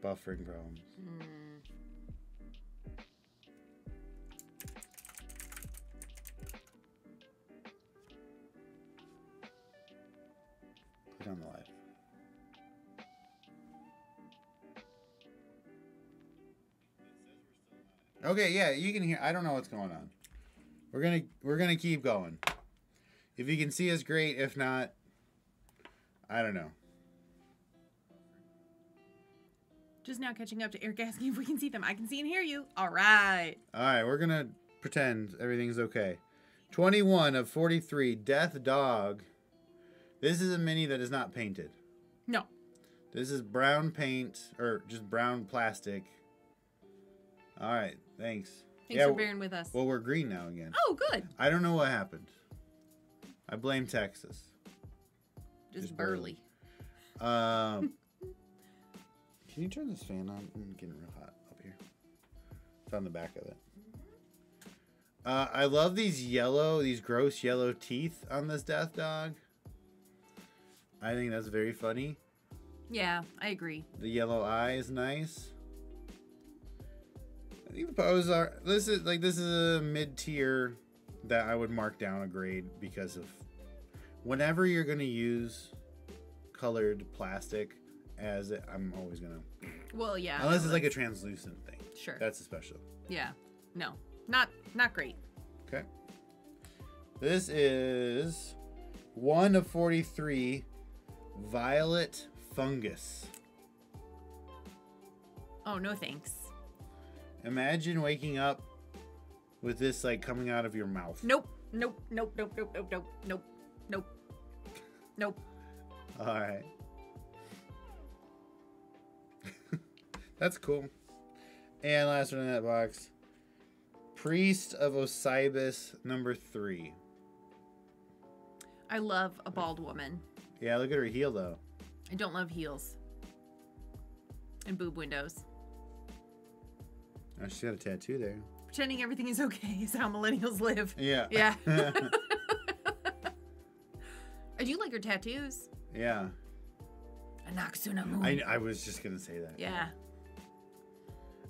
Buffering problems. Click on the live. Okay, yeah, you can hear. I don't know what's going on. We're gonna keep going. If you can see us, great. If not, I don't know.
Just now catching up to Eric asking if we can see them. I can see and hear you. All right.
All right, we're gonna pretend everything's okay. 21 of 43. Death Dog. This is a mini that is not painted.
No.
This is brown paint or just brown plastic. All right, thanks.
Thanks for bearing with us.
Well, we're green now again.
Oh, good.
I don't know what happened. I blame Texas.
Just burly.
Can you turn this fan on? I'm getting real hot up here. It's on the back of it. I love these gross yellow teeth on this death dog. I think that's very funny.
Yeah, I agree.
The yellow eye is nice. I think the bows are... This is a mid-tier that I would mark down a grade because of... Whenever you're going to use colored plastic as it, I'm always going to...
Well, yeah.
Unless it's like a translucent thing.
Sure.
That's a special.
Yeah. No. Not great.
Okay. This is 1 of 43 violet fungus.
Oh, no thanks.
Imagine waking up with this like coming out of your mouth.
Nope. Nope. Nope. Nope. Nope. Nope. Nope. Nope. Nope. Nope.
All right. That's cool. And last one in that box. Priest of Osibus number 3.
I love a bald woman.
Yeah, look at her heel though.
I don't love heels. And boob windows.
Oh, she's got a tattoo there.
Pretending everything is okay is how millennials live.
Yeah.
Yeah. I do like her tattoos.
Yeah.
Anaxuna moon.
I was just going to say that.
Yeah.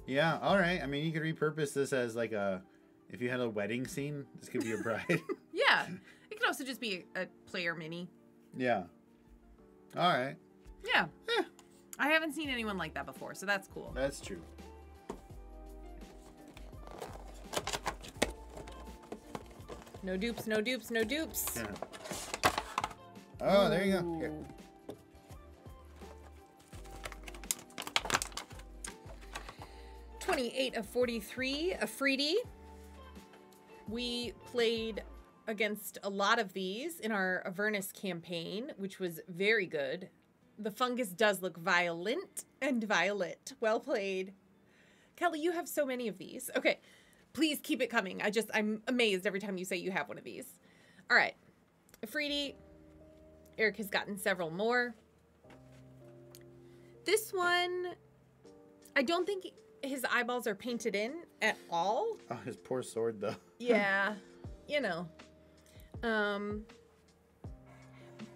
Yeah, all right. I mean, you could repurpose this as like a... If you had a wedding scene, this could be your bride.
Yeah. It could also just be a player mini.
Yeah. All right.
Yeah. I haven't seen anyone like that before, so that's cool.
That's true.
No dupes, no dupes, no dupes.
Yeah. Oh, there you go. Here.
$28 of 43, a freebie. We played against a lot of these in our Avernus campaign, which was very good. The fungus does look violent and violet. Well played. Kelly, you have so many of these. Okay, please keep it coming. I'm amazed every time you say you have one of these. All right, Afridi. Eric has gotten several more. This one, I don't think his eyeballs are painted in at all.
Oh, his poor sword, though.
Yeah, you know.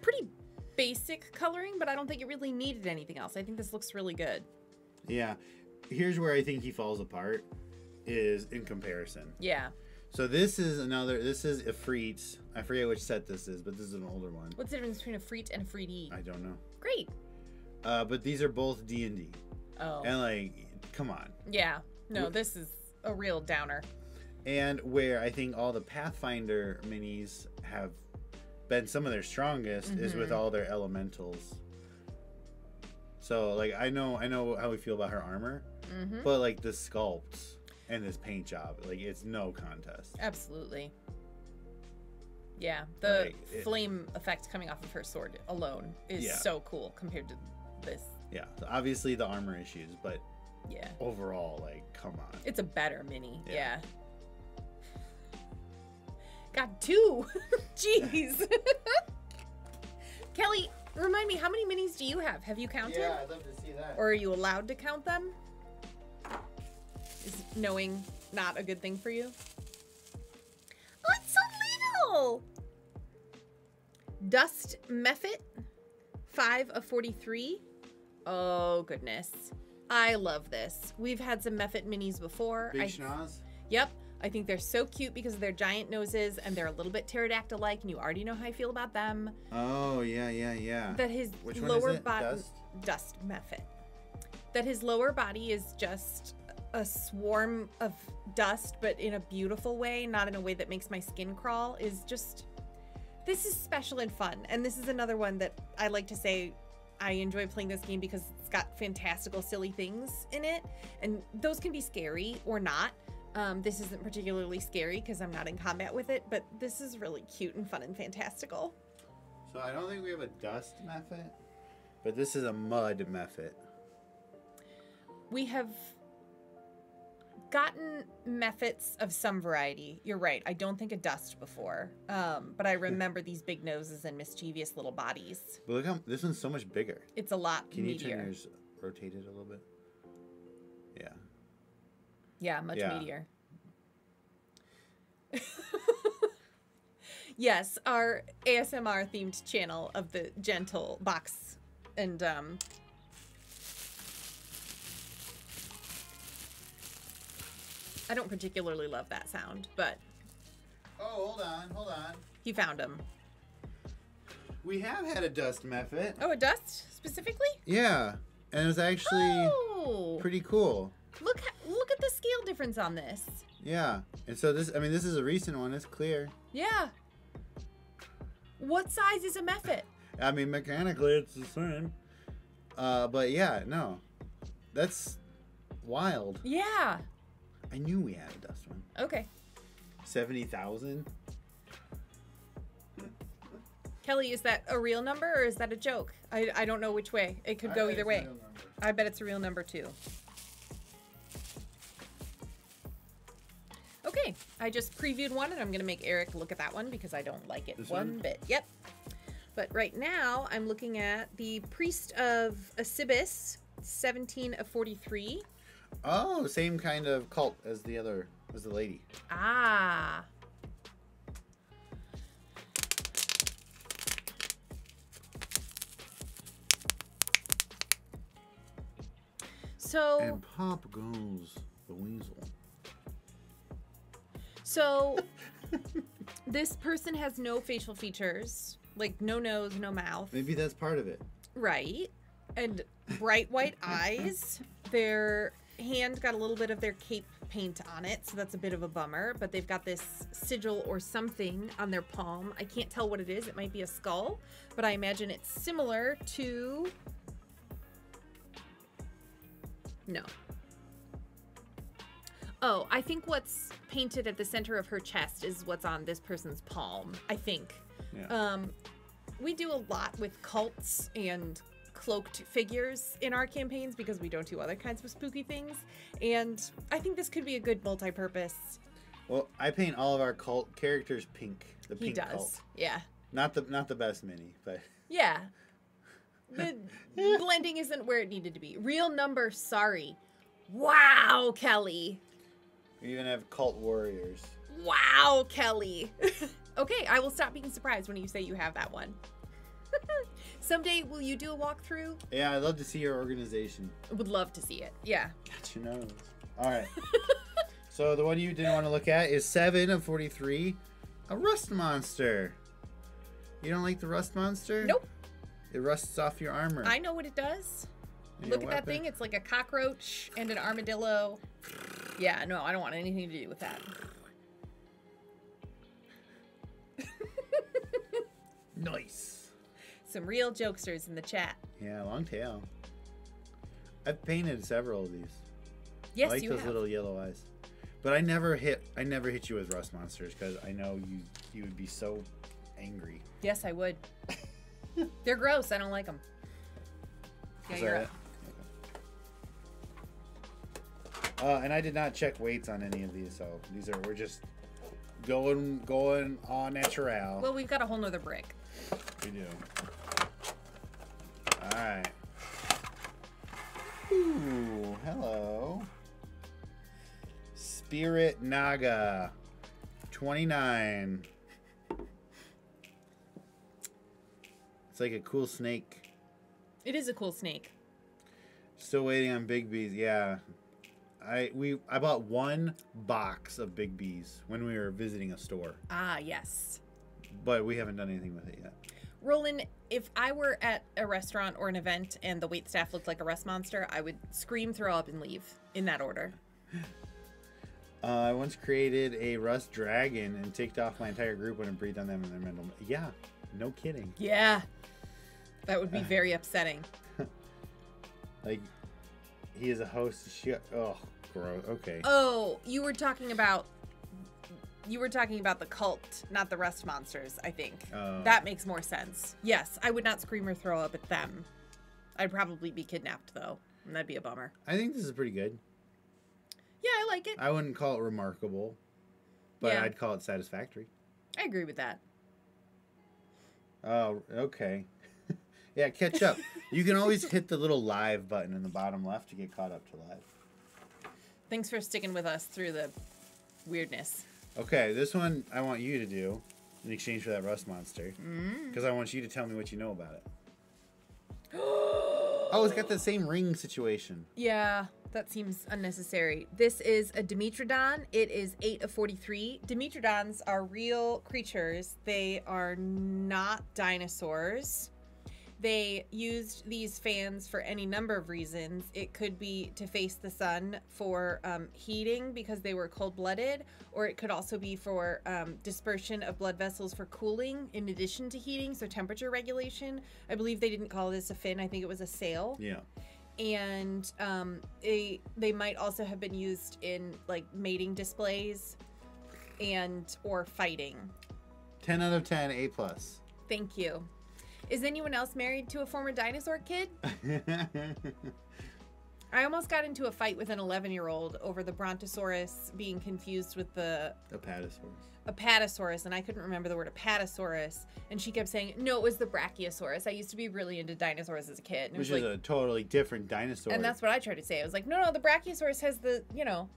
Pretty basic coloring, but I don't think it really needed anything else. I think this looks really good.
Yeah. Here's where I think he falls apart, is in comparison.
Yeah.
So this is Ifrit. I forget which set this is, but this is an older one.
What's the difference between a Ifrit and a Freed?
I don't know.
Great.
But these are both D&D.
Oh.
And like, come on.
Yeah. No, this is a real downer.
And where I think all the Pathfinder minis have been some of their strongest is with all their elementals. So like I know how we feel about her armor, but like the sculpts and this paint job, like it's no contest.
Absolutely. Yeah, the flame effect coming off of her sword alone is so cool compared to this.
Yeah, so obviously the armor issues, but
yeah,
overall, like, come on.
It's a better mini. Yeah. Got 2. Jeez. Kelly, remind me, how many minis do you have? Have you counted?
Yeah, I'd love to see that.
Or are you allowed to count them? Is knowing not a good thing for you? Oh, it's so little! Dust Mephit, 5 of 43. Oh, goodness. I love this. We've had some Mephit minis before.
Big schnoz?
Yep. I think they're so cute because of their giant noses, and they're a little bit pterodactyl-like, and you already know how I feel about them.
Oh, yeah.
That his
Which
lower
one is it?
body... Dust Mephit. That his lower body is just a swarm of dust, but in a beautiful way, not in a way that makes my skin crawl, is just... This is special and fun, and this is another one that I like to say I enjoy playing this game because it's got fantastical, silly things in it, and those can be scary or not. This isn't particularly scary because I'm not in combat with it, but this is really cute and fun and fantastical.
So I don't think we have a dust Mephit, but this is a mud Mephit.
We have gotten Mephits of some variety. You're right. I don't think a dust before, but I remember these big noses and mischievous little bodies.
But look how this one's so much bigger.
It's a lot
Can you
meatier.
turn yours, rotate it a little bit? Yeah.
Yeah, much meatier. Yes, our ASMR themed channel of the gentle box and I don't particularly love that sound, but...
Oh, hold on, hold on.
He found him.
We have had a dust method.
Oh, a dust specifically?
Yeah, and it was actually pretty cool.
Look at the scale difference on this.
Yeah, and so this, I mean, this is a recent one. It's clear.
Yeah. What size is a mephit?
I mean, mechanically, it's the same. But yeah, no. That's wild.
Yeah.
I knew we had a dust one.
Okay.
70,000?
Kelly, is that a real number or is that a joke? I don't know which way. It could go either way. I bet it's a real number too. Okay, I just previewed one and I'm going to make Eric look at that one because I don't like it one bit. Yep. But right now I'm looking at the Priest of Asibis, 17 of 43.
Oh, same kind of cult as the other, as the lady.
Ah. So.
And pop goes the weasel.
So, this person has no facial features, like no nose, no mouth.
Maybe that's part of it.
Right. And bright white eyes. Their hand got a little bit of their cape paint on it, so that's a bit of a bummer. But they've got this sigil or something on their palm. I can't tell what it is. It might be a skull, but I imagine it's similar to... No. Oh, I think what's painted at the center of her chest is what's on this person's palm, I think.
Yeah.
We do a lot with cults and cloaked figures in our campaigns because we don't do other kinds of spooky things. And I think this could be a good multi-purpose.
Well, I paint all of our cult characters pink. The pink
He does.
cult.
Yeah.
Not the best mini, but...
Yeah. The blending isn't where it needed to be. Real number, sorry. Wow, Kelly.
We even have cult warriors.
Wow, Kelly. Okay, I will stop being surprised when you say you have that one. Someday, will you do a walkthrough?
Yeah, I'd love to see your organization.
Would love to see it. Yeah.
Got your nose. All right. So the one you didn't want to look at is 7 of 43. A rust monster. You don't like the rust monster?
Nope.
It rusts off your armor.
I know what it does. Look at that thing. It's like a cockroach and an armadillo. Yeah, no, I don't want anything to do with that.
Nice.
Some real jokesters in the chat.
Yeah, long tail. I've painted several of these.
Yes,
I like
you
those
have.
little yellow eyes. But I never hit you with rust monsters because I know you would be so angry.
Yes, I would. They're gross. I don't like them. Yeah, you're up.
And I did not check weights on any of these, so we're just going on natural.
Well, we've got a whole nother brick.
We do. All right. Ooh, hello. Spirit Naga, 29. It's like a cool snake.
It is a cool snake.
Still waiting on Big B's. Yeah. I bought one box of Big B's when we were visiting a store.
Ah, yes.
But we haven't done anything with it yet.
Roland, if I were at a restaurant or an event and the waitstaff looked like a rust monster, I would scream, throw up, and leave in that order.
I once created a rust dragon and ticked off my entire group when it breathed on them in their mental. Yeah, no kidding.
Yeah. That would be very upsetting.
Like, he is a host. Oh, gross. Okay.
Oh, you were talking about the cult, not the rust monsters, I think. That makes more sense. Yes, I would not scream or throw up at them. I'd probably be kidnapped, though, and that'd be a bummer.
I think this is pretty good.
Yeah, I like it.
I wouldn't call it remarkable, but
Yeah.
I'd call it satisfactory.
I agree with that.
Oh, okay. Yeah, catch up. You can always hit the little live button in the bottom left to get caught up to live.
Thanks for sticking with us through the weirdness.
Okay, this one I want you to do in exchange for that rust monster. Because I want you to tell me what you know about it. Oh, it's got the same ring situation.
Yeah, That seems unnecessary. This is a Dimetrodon. It is 8 of 43. Dimetrodons are real creatures. They are not dinosaurs. They used these fans for any number of reasons. It could be to face the sun for heating because they were cold-blooded, or it could also be for dispersion of blood vessels for cooling in addition to heating, so temperature regulation. I believe they didn't call this a fin. I think it was a sail.
Yeah.
And they might also have been used in like mating displays and or fighting.
10 out of 10, A+.
Thank you. Is anyone else married to a former dinosaur kid? I almost got into a fight with an 11-year-old over the Brontosaurus being confused with the Apatosaurus, and I couldn't remember the word Apatosaurus, and she kept saying, no, it was the Brachiosaurus. I used to be really into dinosaurs as a kid. And
Which is a totally different dinosaur.
And that's what I tried to say. I was like, no, the Brachiosaurus has the,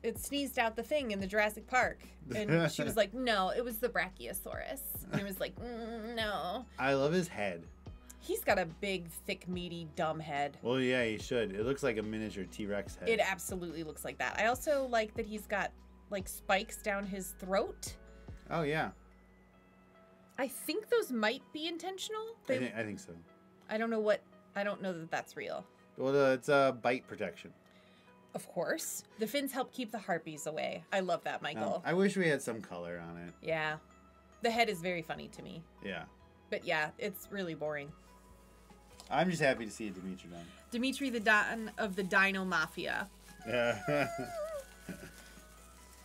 it sneezed out the thing in the Jurassic Park. And she was like, no, it was the Brachiosaurus. And it was like, no.
I love his head.
He's got a big, thick, meaty, dumb head.
Well, yeah, he should. It looks like a miniature T-Rex head.
It absolutely looks like that. I also like that he's got, like, spikes down his throat.
Oh, yeah.
I think those might be intentional.
I think so.
I don't know that that's real.
Well, it's bite protection.
Of course. The fins help keep the harpies away. I love that, Michael.
I wish we had some color on it.
Yeah. The head is very funny to me.
Yeah.
But yeah, it's really boring.
I'm just happy to see a Dimetrodon.
Dimitri the Don of the Dino Mafia.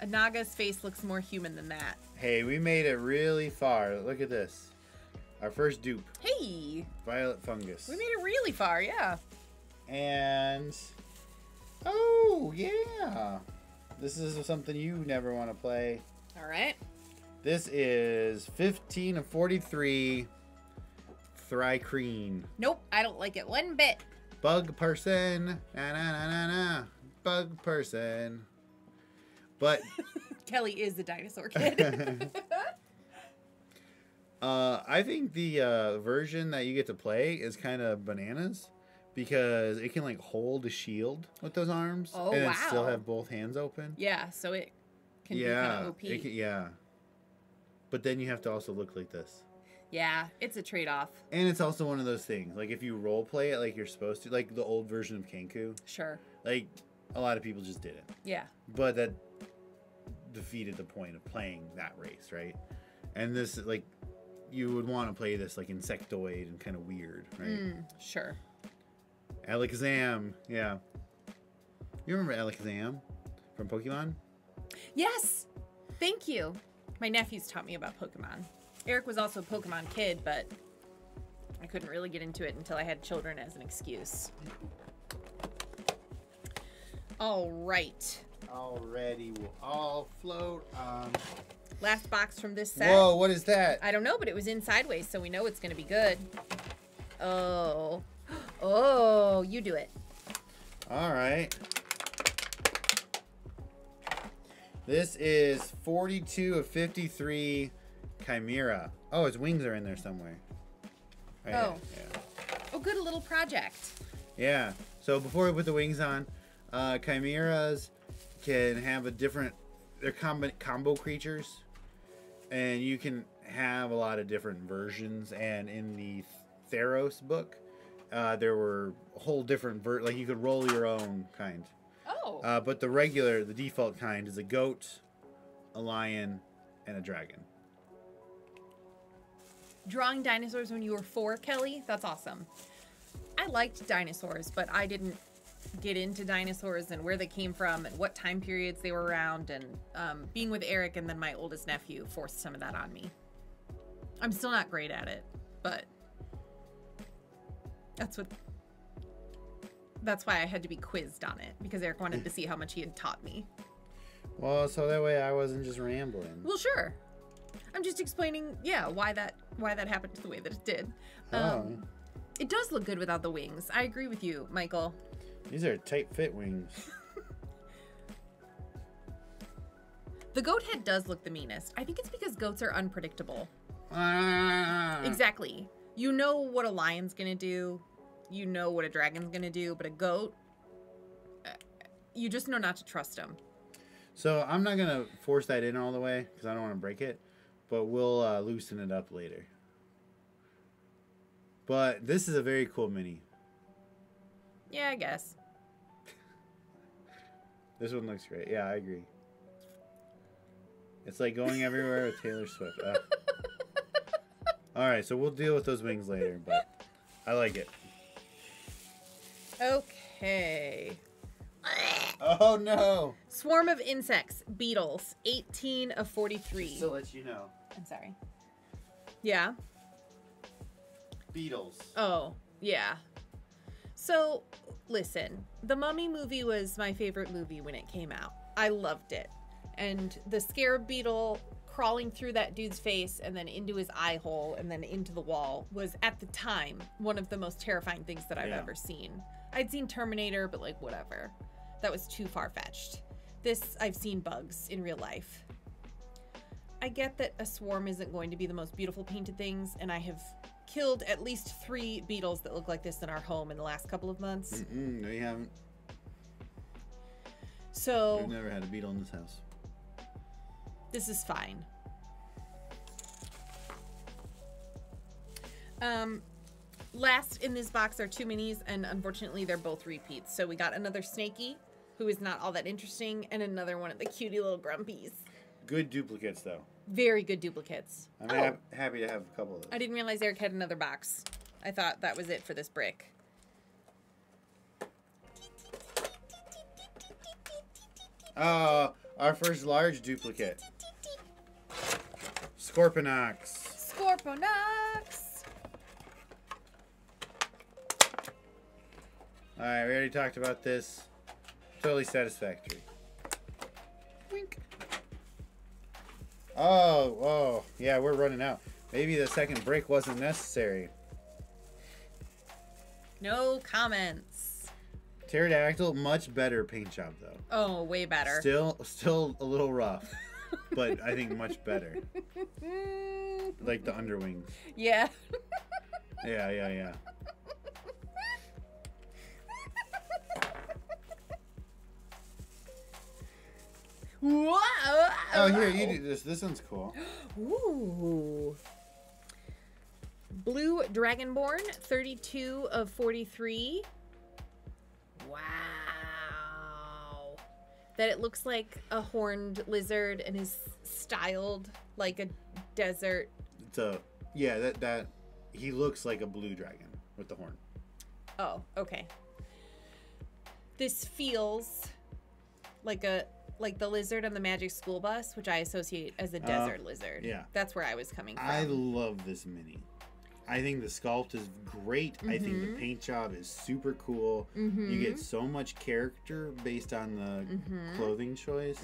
Anaga's face looks more human than that.
Hey, we made it really far. Look at this. Our first dupe.
Hey!
Violet fungus.
We made it really far, yeah.
And... oh, yeah. This is something you never want to play.
All right.
This is 15 of 43 Thrycreen.
Nope, I don't like it one bit.
Bug person. Na na na na na. Bug person. But
Kelly is the dinosaur kid.
I think the version that you get to play is kind of bananas because it can like hold a shield with those arms and then still have both hands open.
Yeah, so it can be kind of OP.
Yeah. But then you have to also look like this.
Yeah, it's a trade-off.
And it's also one of those things. Like, if you role play it like you're supposed to, like the old version of Kenku.
Sure.
Like, a lot of people just didn't.
Yeah.
But that defeated the point of playing that race, right? And this, like, you would want to play this, like, insectoid and kind of weird, right?
Sure.
Alakazam, yeah. You remember Alakazam from Pokemon?
Yes! Thank you. My nephews taught me about Pokemon. Eric was also a Pokemon kid, but I couldn't really get into it until I had children as an excuse. All right.
Already will all float on.
Last box from this set.
Whoa, what is that?
I don't know, but it was in sideways, so we know it's going to be good. Oh. Oh, you do it.
All right. This is 42 of 53 Chimera. Oh, its wings are in there somewhere. Right
oh.
Yeah.
Oh, good, a little project.
Yeah. So before we put the wings on, Chimeras can have a different... They're combo creatures. And you can have a lot of different versions. And in the Theros book, there were a whole different... like you could roll your own kind.
Oh.
But the default kind is a goat, a lion, and a dragon.
Drawing dinosaurs when you were 4, Kelly? That's awesome. I liked dinosaurs, but I didn't get into dinosaurs and where they came from and what time periods they were around. And being with Eric and then my oldest nephew forced some of that on me. I'm still not great at it, but that's why I had to be quizzed on it, because Eric wanted to see how much he had taught me.
Well, so that way I wasn't just rambling.
Well, sure. I'm just explaining, yeah, why that happened the way that it did. It does look good without the wings. I agree with you, Michael.
These are tight fit wings.
The goat head does look the meanest. I think it's because goats are unpredictable. Exactly. You know what a lion's gonna do. You know what a dragon's gonna do, but a goat, you just know not to trust them.
So I'm not going to force that in all the way because I don't want to break it. But we'll loosen it up later. But this is a very cool mini.
Yeah, I guess.
This one looks great. Yeah, I agree. It's like going everywhere with Taylor Swift. All right, so we'll deal with those wings later, but I like it.
Okay.
Oh, no.
Swarm of insects, beetles, 18 of 43.
Just to let you know.
I'm sorry. Yeah.
Beetles.
Oh, yeah. So, listen, the Mummy movie was my favorite movie when it came out. I loved it. And the scarab beetle crawling through that dude's face and then into his eye hole and then into the wall was, at the time, one of the most terrifying things that I've ever seen. I'd seen Terminator, but like, whatever. That was too far-fetched. This, I've seen bugs in real life. I get that a swarm isn't going to be the most beautiful painted things, and I have killed at least 3 beetles that look like this in our home in the last couple of months.
No, you haven't.
So
We've never had a beetle in this house.
This is fine. Last in this box are 2 minis, and unfortunately they're both repeats. So we got another Snaky, who is not all that interesting, and another one of the cutie little grumpies.
Good duplicates, though.
Very good duplicates.
I'm happy to have a couple of those.
I didn't realize Eric had another box. I thought that was it for this brick.
Oh, our first large duplicate. Scorpionox.
Scorpionox!
Alright, we already talked about this. Totally satisfactory. Wink. Oh, yeah, we're running out. Maybe the second break wasn't necessary.
No comments.
Pterodactyl, much better paint job, though.
Oh, way better.
Still a little rough, but I think much better. Like the underwings.
Yeah.
Yeah.
Whoa!
Oh, here, you do this. This one's cool.
Ooh. Blue Dragonborn, 32 of 43. Wow. That it looks like a horned lizard and is styled like a desert.
That he looks like a blue dragon with the horn.
Oh, okay. This feels like the lizard on the Magic School Bus, which I associate as a desert lizard.
Yeah.
That's where I was coming from.
I love this mini. I think the sculpt is great. I think the paint job is super cool. You get so much character based on the clothing choice.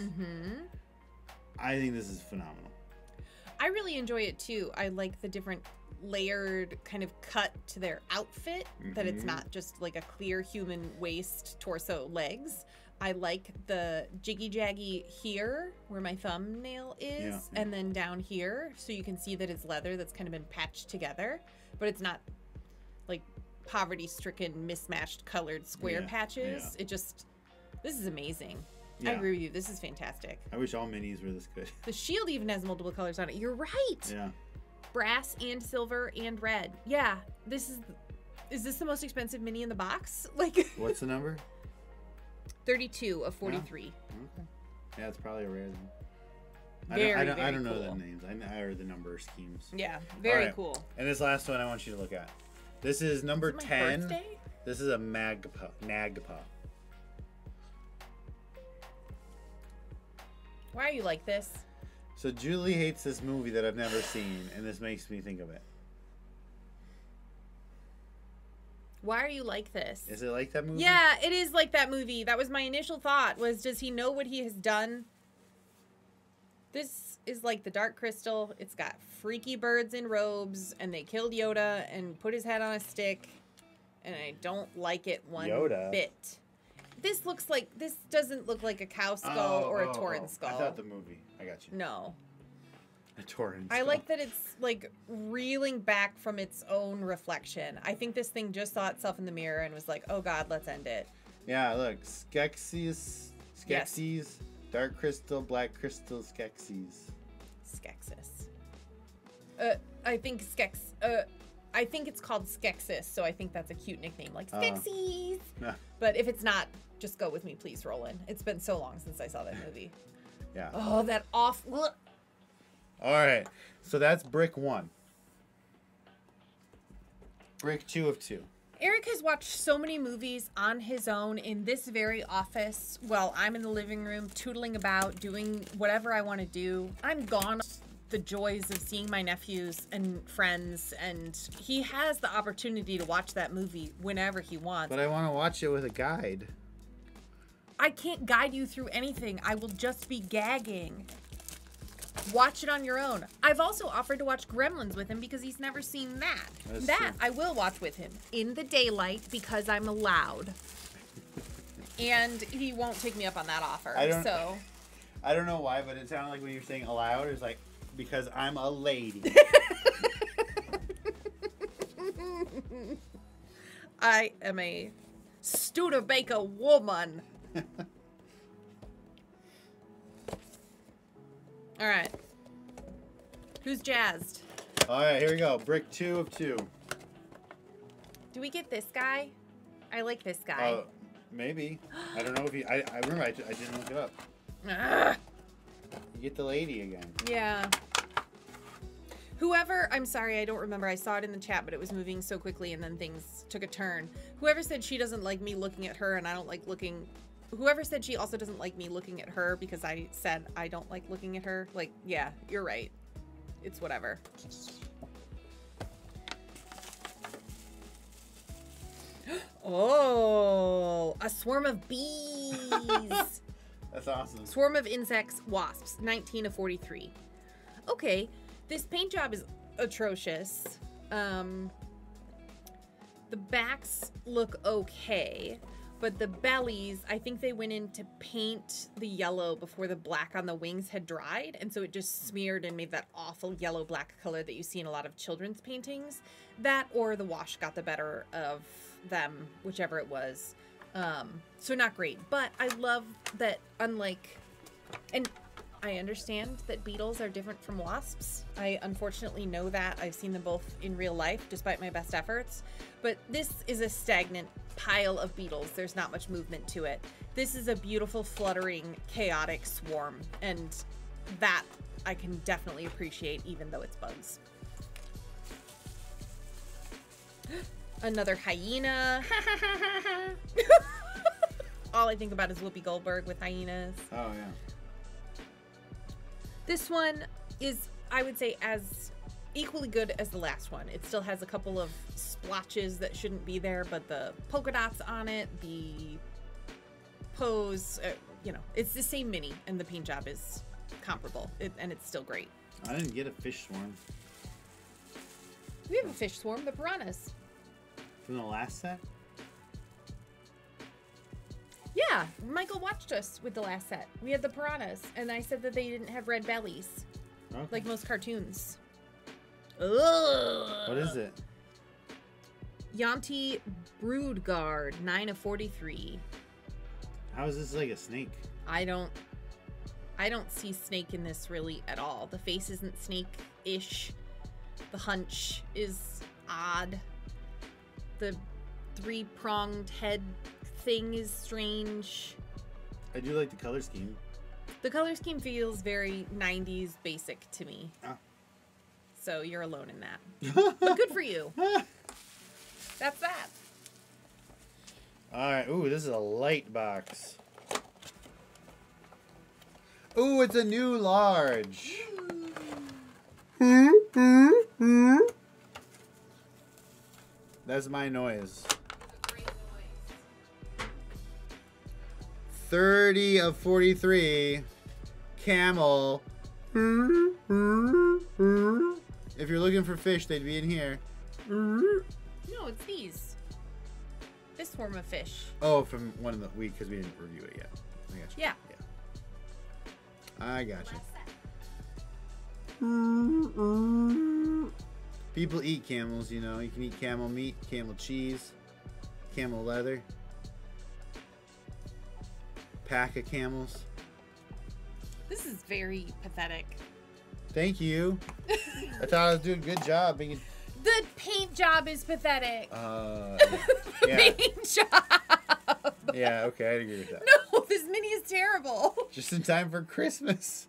I think this is phenomenal.
I really enjoy it too. I like the different layered kind of cut to their outfit, that it's not just like a clear human waist, torso, legs. I like the jiggy-jaggy here, where my thumbnail is, and then down here, so you can see that it's leather that's kind of been patched together, but it's not like poverty-stricken, mismatched colored square patches. It just, this is amazing. I agree with you. This is fantastic.
I wish all minis were this good.
The shield even has multiple colors on it. You're right.
Yeah.
Brass and silver and red. Yeah. Is this the most expensive mini in the box? Like,
what's the number?
32 of 43.
Yeah. Okay. Yeah, it's probably a rare one.
Very
I don't know
cool.
the names. I or the number schemes.
Yeah, very cool.
And this last one I want you to look at. This is number 10.
Birthday?
This is a Nagpa.
Why are you like this?
So Julie hates this movie that I've never seen, and this makes me think of it.
Why are you like this?
Is it like that movie?
Yeah, it is like that movie. That was my initial thought, was does he know what he has done? This is like the Dark Crystal. It's got freaky birds in robes, and they killed Yoda and put his head on a stick, and I don't like it one bit. This doesn't look like a cow skull or a Tauren skull.
I thought the movie. I got you.
No.
A Tauren skull.
I like that it's like reeling back from its own reflection. I think this thing just saw itself in the mirror and was like, oh God, let's end it.
Yeah, look. Skeksis.
Yes.
Dark crystal, black crystal, Skeksis.
Skeksis. I think I think it's called Skeksis, so I think that's a cute nickname, like Skeksis. But if it's not, just go with me, please, Roland. It's been so long since I saw that movie.
Yeah.
Oh, that awful.
All right. So that's brick 1. Brick 2 of 2.
Eric has watched so many movies on his own in this very office while I'm in the living room tootling about, doing whatever I want to do. I'm gone the joys of seeing my nephews and friends, and he has the opportunity to watch that movie whenever he wants.
But I want to watch it with a guide.
I can't guide you through anything. I will just be gagging. Watch it on your own. I've also offered to watch Gremlins with him because he's never seen that. That's true. I will watch with him in the daylight because I'm allowed. And he won't take me up on that offer. I
don't know why, but it sounded like when you're saying allowed, it's like, because I'm a lady.
I am a Studebaker woman. All right. Who's jazzed?
All right, here we go. Brick 2 of 2.
Do we get this guy? I like this guy.
Maybe. I don't know if you... I remember I didn't look it up.
Ugh.
You get the lady again.
Yeah. Whoever... I'm sorry, I don't remember. I saw it in the chat, but it was moving so quickly and then things took a turn. Whoever said she doesn't like me looking at her and I don't like looking... Whoever said she also doesn't like me looking at her because I said I don't like looking at her. Like, yeah, you're right. It's whatever. Oh, a swarm of bees.
That's awesome.
Swarm of insects, wasps, 19 of 43. Okay, this paint job is atrocious. The backs look okay. But the bellies, I think they went in to paint the yellow before the black on the wings had dried. And so it just smeared and made that awful yellow-black color that you see in a lot of children's paintings. That or the wash got the better of them, whichever it was. So not great. But I love that unlike... And I understand that beetles are different from wasps. I unfortunately know that. I've seen them both in real life, despite my best efforts. But this is a stagnant pile of beetles. There's not much movement to it. This is a beautiful, fluttering, chaotic swarm. And that I can definitely appreciate, even though it's bugs. Another hyena. All I think about is Whoopi Goldberg with hyenas.
Oh, yeah.
This one is, I would say, as equally good as the last one. It still has a couple of splotches that shouldn't be there, but the polka dots on it, the pose, you know, it's the same mini, and the paint job is comparable, and it's still great.
I didn't get a fish swarm.
We have a fish swarm, the piranhas.
From the last set?
Yeah, Michael watched us with the last set. We had the piranhas, and I said that they didn't have red bellies, like most cartoons. Ugh.
What is it?
Yanti Broodguard, 9 of 43.
How is this like a snake?
I don't see snake in this really at all. The face isn't snake-ish. The hunch is odd. The three-pronged head thing is strange.
I do like the color scheme.
The color scheme feels very 90s basic to me. Oh. So you're alone in that. But good for you. That's that.
Alright, ooh, this is a light box. Ooh, it's a new large. That's my noise. 30 of 43. Camel. If you're looking for fish, they'd be in here.
No, it's these. This swarm of fish.
Oh, from one of the week because we didn't review it yet. I got you.
Yeah.
I got you. People eat camels, you know. You can eat camel meat, camel cheese, camel leather. pack of camels.
This is very pathetic.
Thank you. I thought I was doing a good job being.
The paint job is pathetic.
The
paint job.
Yeah, okay, I agree with that.
No, this mini is terrible.
Just in time for Christmas.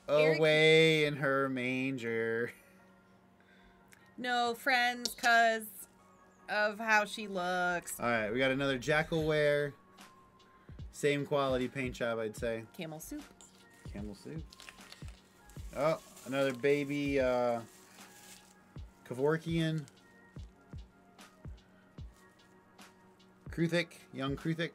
Away in her manger.
No friends, cause of how she looks.
All right, we got another Jackal wear. Same quality paint job, I'd say.
Camel soup.
Camel soup. Oh, another baby Kevorkian. Kruthic, young Kruthic.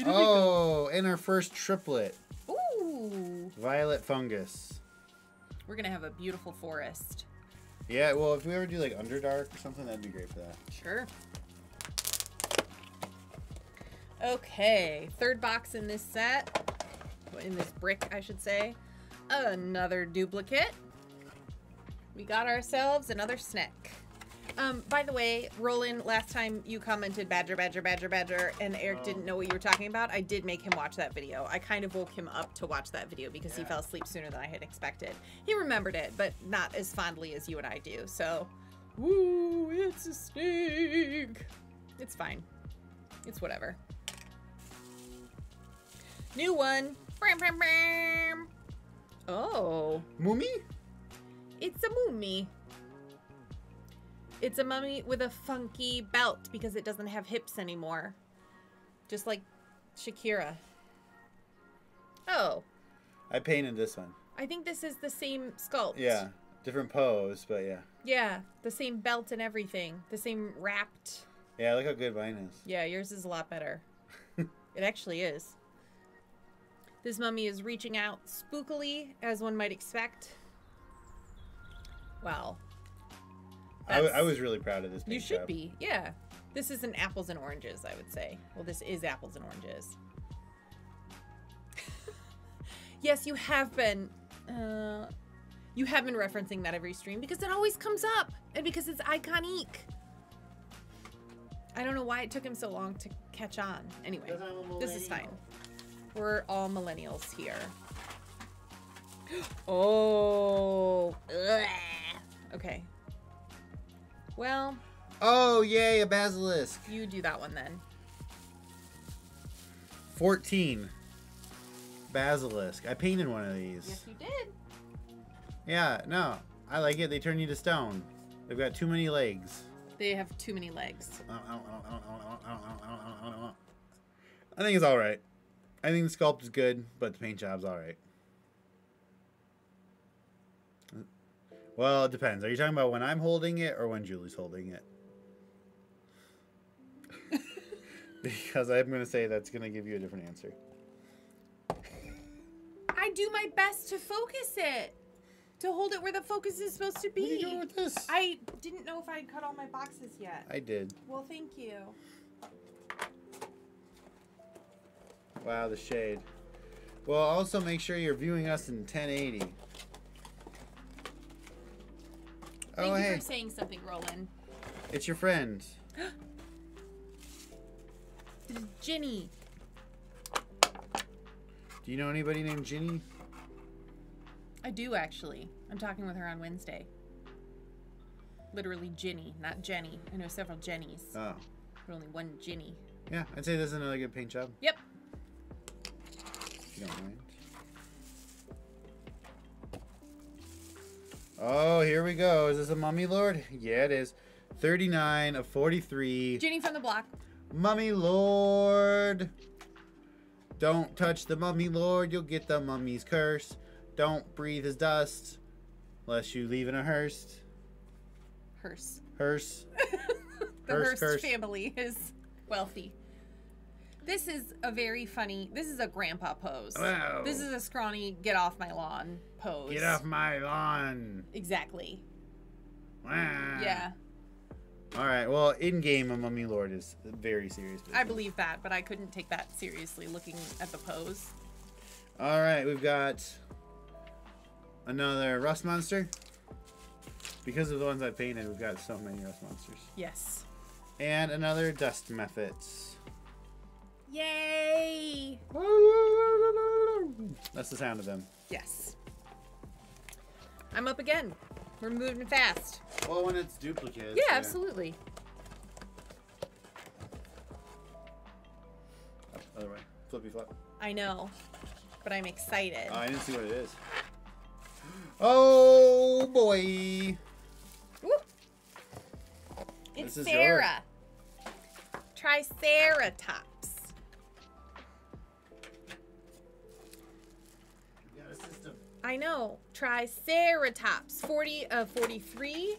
Oh, and our first triplet.
Ooh.
Violet fungus.
We're gonna have a beautiful forest.
Yeah, well, if we ever do like Underdark or something, that'd be great for that.
Sure. Okay, third box in this set. In this brick, I should say. Another duplicate. We got ourselves another snack. By the way, Roland, last time you commented badger, badger, badger, badger, and Eric didn't know what you were talking about, I did make him watch that video. I kind of woke him up to watch that video because he fell asleep sooner than I had expected. He remembered it, but not as fondly as you and I do, so... Woo, it's a snake! It's fine. It's whatever. New one! Bram, bram, bram. Oh.
Mummy?
It's a mummy. It's a mummy with a funky belt because it doesn't have hips anymore. Just like Shakira. Oh.
I painted this one.
I think this is the same sculpt.
Yeah. Different pose, but yeah.
Yeah. The same belt and everything. The same wrapped.
Yeah, look how good mine is.
Yeah, yours is a lot better. It actually is. This mummy is reaching out spookily, as one might expect. Wow.
I was really proud of this paint
You should
job.
be, yeah. This isn't apples and oranges, I would say. Well, this is apples and oranges. Yes, you have been referencing that every stream because it always comes up and because it's iconic. I don't know why it took him so long to catch on. Anyway, this is fine. We're all millennials here. Oh. Ugh. Okay. Well.
Oh, yay, a basilisk.
You do that one then.
14. Basilisk. I painted one of these.
Yes, you did.
Yeah, no. I like it. They turn you to stone. They've got too many legs.
They have too many legs.
I think it's alright. I think the sculpt is good, but the paint job's alright. Well, it depends. Are you talking about when I'm holding it or when Julie's holding it? Because I'm going to say that's going to give you a different answer.
I do my best to focus it. To hold it where the focus is supposed to be.
What are you doing with this?
I didn't know if I'd cut all my boxes yet.
I did.
Well, thank you.
Wow, the shade. Well, also make sure you're viewing us in 1080.
Thank you
hey.
for saying something, Roland.
It's your friend.
This is Jinny.
Do you know anybody named Jinny?
I do, actually. I'm talking with her on Wednesday. Literally Jinny, not Jenny. I know several Jennies.
Oh.
But only one Jinny.
Yeah, I'd say this is another good paint job.
Yep.
If you don't mind. Oh, here we go. Is this a Mummy Lord? Yeah, it is. 39 of 43.
Jinny from the block.
Mummy Lord. Don't touch the Mummy Lord. You'll get the Mummy's curse. Don't breathe his dust. Unless you leave in a hearse.
Hearse.
Hearse.
The Hearst family is wealthy. This is a very funny... This is a grandpa pose.
Wow.
This is a scrawny, get off my lawn pose.
Get off my lawn.
Exactly.
Wow.
Yeah.
All right. Well, in-game, a Mummy Lord is very serious business.
I believe that, but I couldn't take that seriously looking at the pose.
All right. We've got another rust monster. Because of the ones I painted, we've got so many rust monsters.
Yes.
And another dust methods.
Yay!
That's the sound of them.
Yes. I'm up again. We're moving fast.
Well, when it's duplicates.
Yeah, absolutely.
Other way. Flippy flop.
I know, but I'm excited.
Oh, I didn't see what it is. Oh boy!
Woo. It's
This is
Sarah. Triceratops.
You got a system.
I know. Triceratops. 43.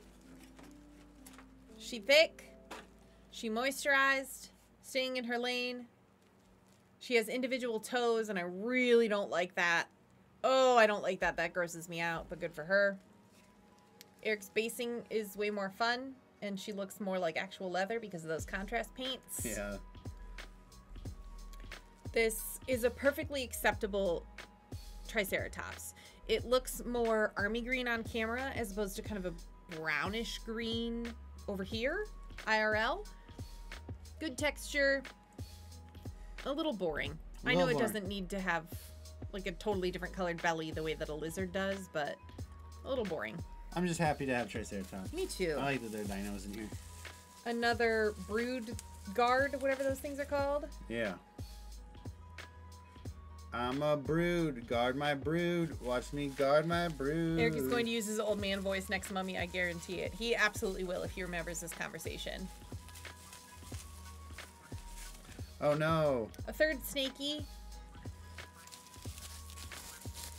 She thick. She moisturized. Staying in her lane. She has individual toes, and I really don't like that. Oh, I don't like that. That grosses me out, but good for her. Eric's basing is way more fun, and she looks more like actual leather because of those contrast paints.
Yeah.
This is a perfectly acceptable Triceratops. It looks more army green on camera as opposed to kind of a brownish green over here, IRL. Good texture. A little boring. I know it doesn't need to have like a totally different colored belly the way that a lizard does, but a little boring.
I'm just happy to have Triceratops.
Me too.
I like that there are dinos in here.
Another brood guard, whatever those things are called.
Yeah. I'm a brood. Guard my brood. Watch me guard my brood.
Eric is going to use his old man voice next Mummy, I guarantee it. He absolutely will if he remembers this conversation.
Oh no.
A third Snaky.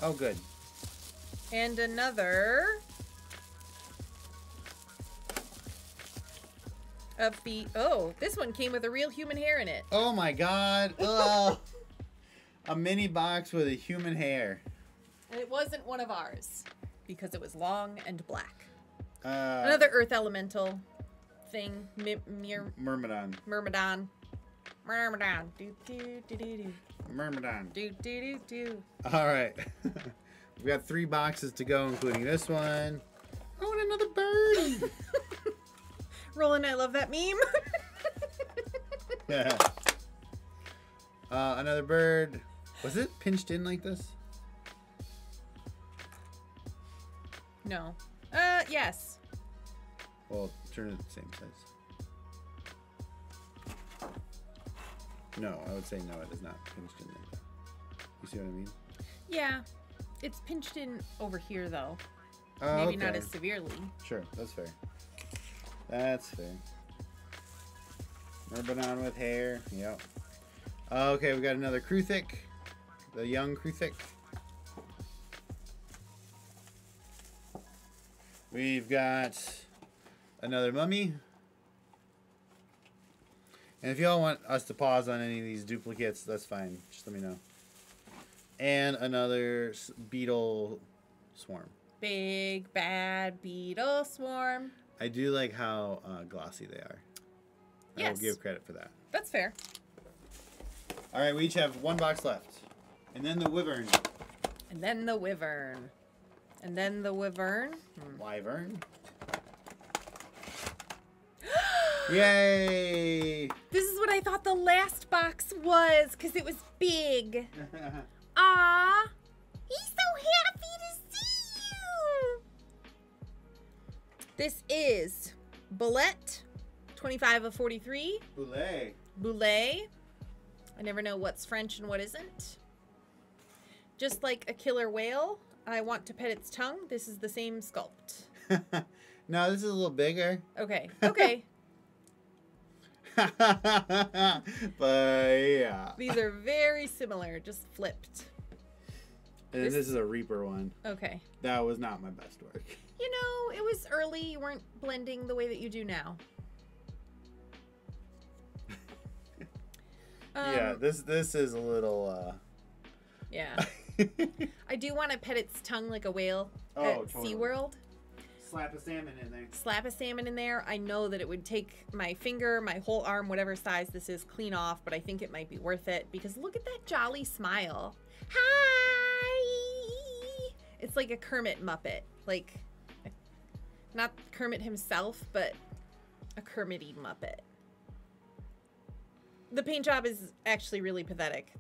Oh good.
And another of the... Oh, this one came with a real human hair in it.
Oh my god. Ugh. A mini box with a human hair.
And it wasn't one of ours because it was long and black.
Another
Another earth elemental thing.
Myrmidon.
Myrmidon. Myrmidon. Do do do do do.
Myrmidon.
Do do do do.
All right. We've got 3 boxes to go, including this one. Oh, and another bird.
Roland, I love that meme.
Yeah. Another bird. Was it pinched in like this?
No. Yes.
Well, turn it the same size. No, I would say no, it is not pinched in like that. You see what I mean?
Yeah. It's pinched in over here, though.
Oh,
Maybe
okay.
not as severely.
Sure, that's fair. That's fair. Myrmidon with hair. Yep. Okay, we got another Crui, the young Crui. We've got another mummy. And if y'all want us to pause on any of these duplicates, that's fine. Just let me know. And another beetle swarm.
Big bad beetle swarm.
I do like how glossy they are.
Yes.
I will give credit for that.
That's fair.
All right, we each have 1 box left. And then the wyvern.
And then the wyvern. And then the wyvern.
Wyvern. Yay!
This is what I thought the last box was, because it was big. Ah, he's so happy to see you. This is Bullet, 25 of 43.
Boulet.
Boulet. I never know what's French and what isn't. Just like a killer whale, I want to pet its tongue. This is the same sculpt.
No, this is a little bigger.
Okay, okay.
But yeah.
These are very similar, just flipped.
And this is a Reaper one.
Okay.
That was not my best work.
You know, it was early. You weren't blending the way that you do now.
Yeah, this is a little
Yeah. I do want to pet its tongue like a whale at
totally.
SeaWorld.
Slap a salmon in there.
Slap a salmon in there. I know that it would take my finger, my whole arm, whatever size this is, clean off, but I think it might be worth it because look at that jolly smile. Hi! It's like a Kermit Muppet. Like, Not Kermit himself, but a Kermit-y Muppet. The paint job is actually really pathetic.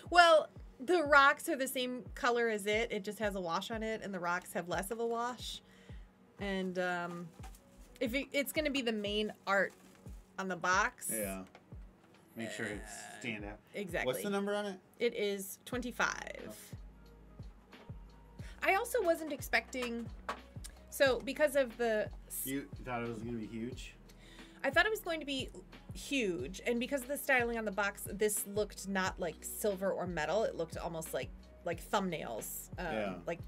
Well, the rocks are the same color as it. It just has a wash on it, and the rocks have less of a wash. And if it's going to be the main art on the box.
Yeah. Make sure it's stand out.
Exactly.
What's the number on it?
It is 25. Oh. I also wasn't expecting... So, because of the...
You thought it was going to be huge?
I thought it was going to be huge, and because of the styling on the box, this looked not like silver or metal. It looked almost like thumbnails.
Yeah.
Like,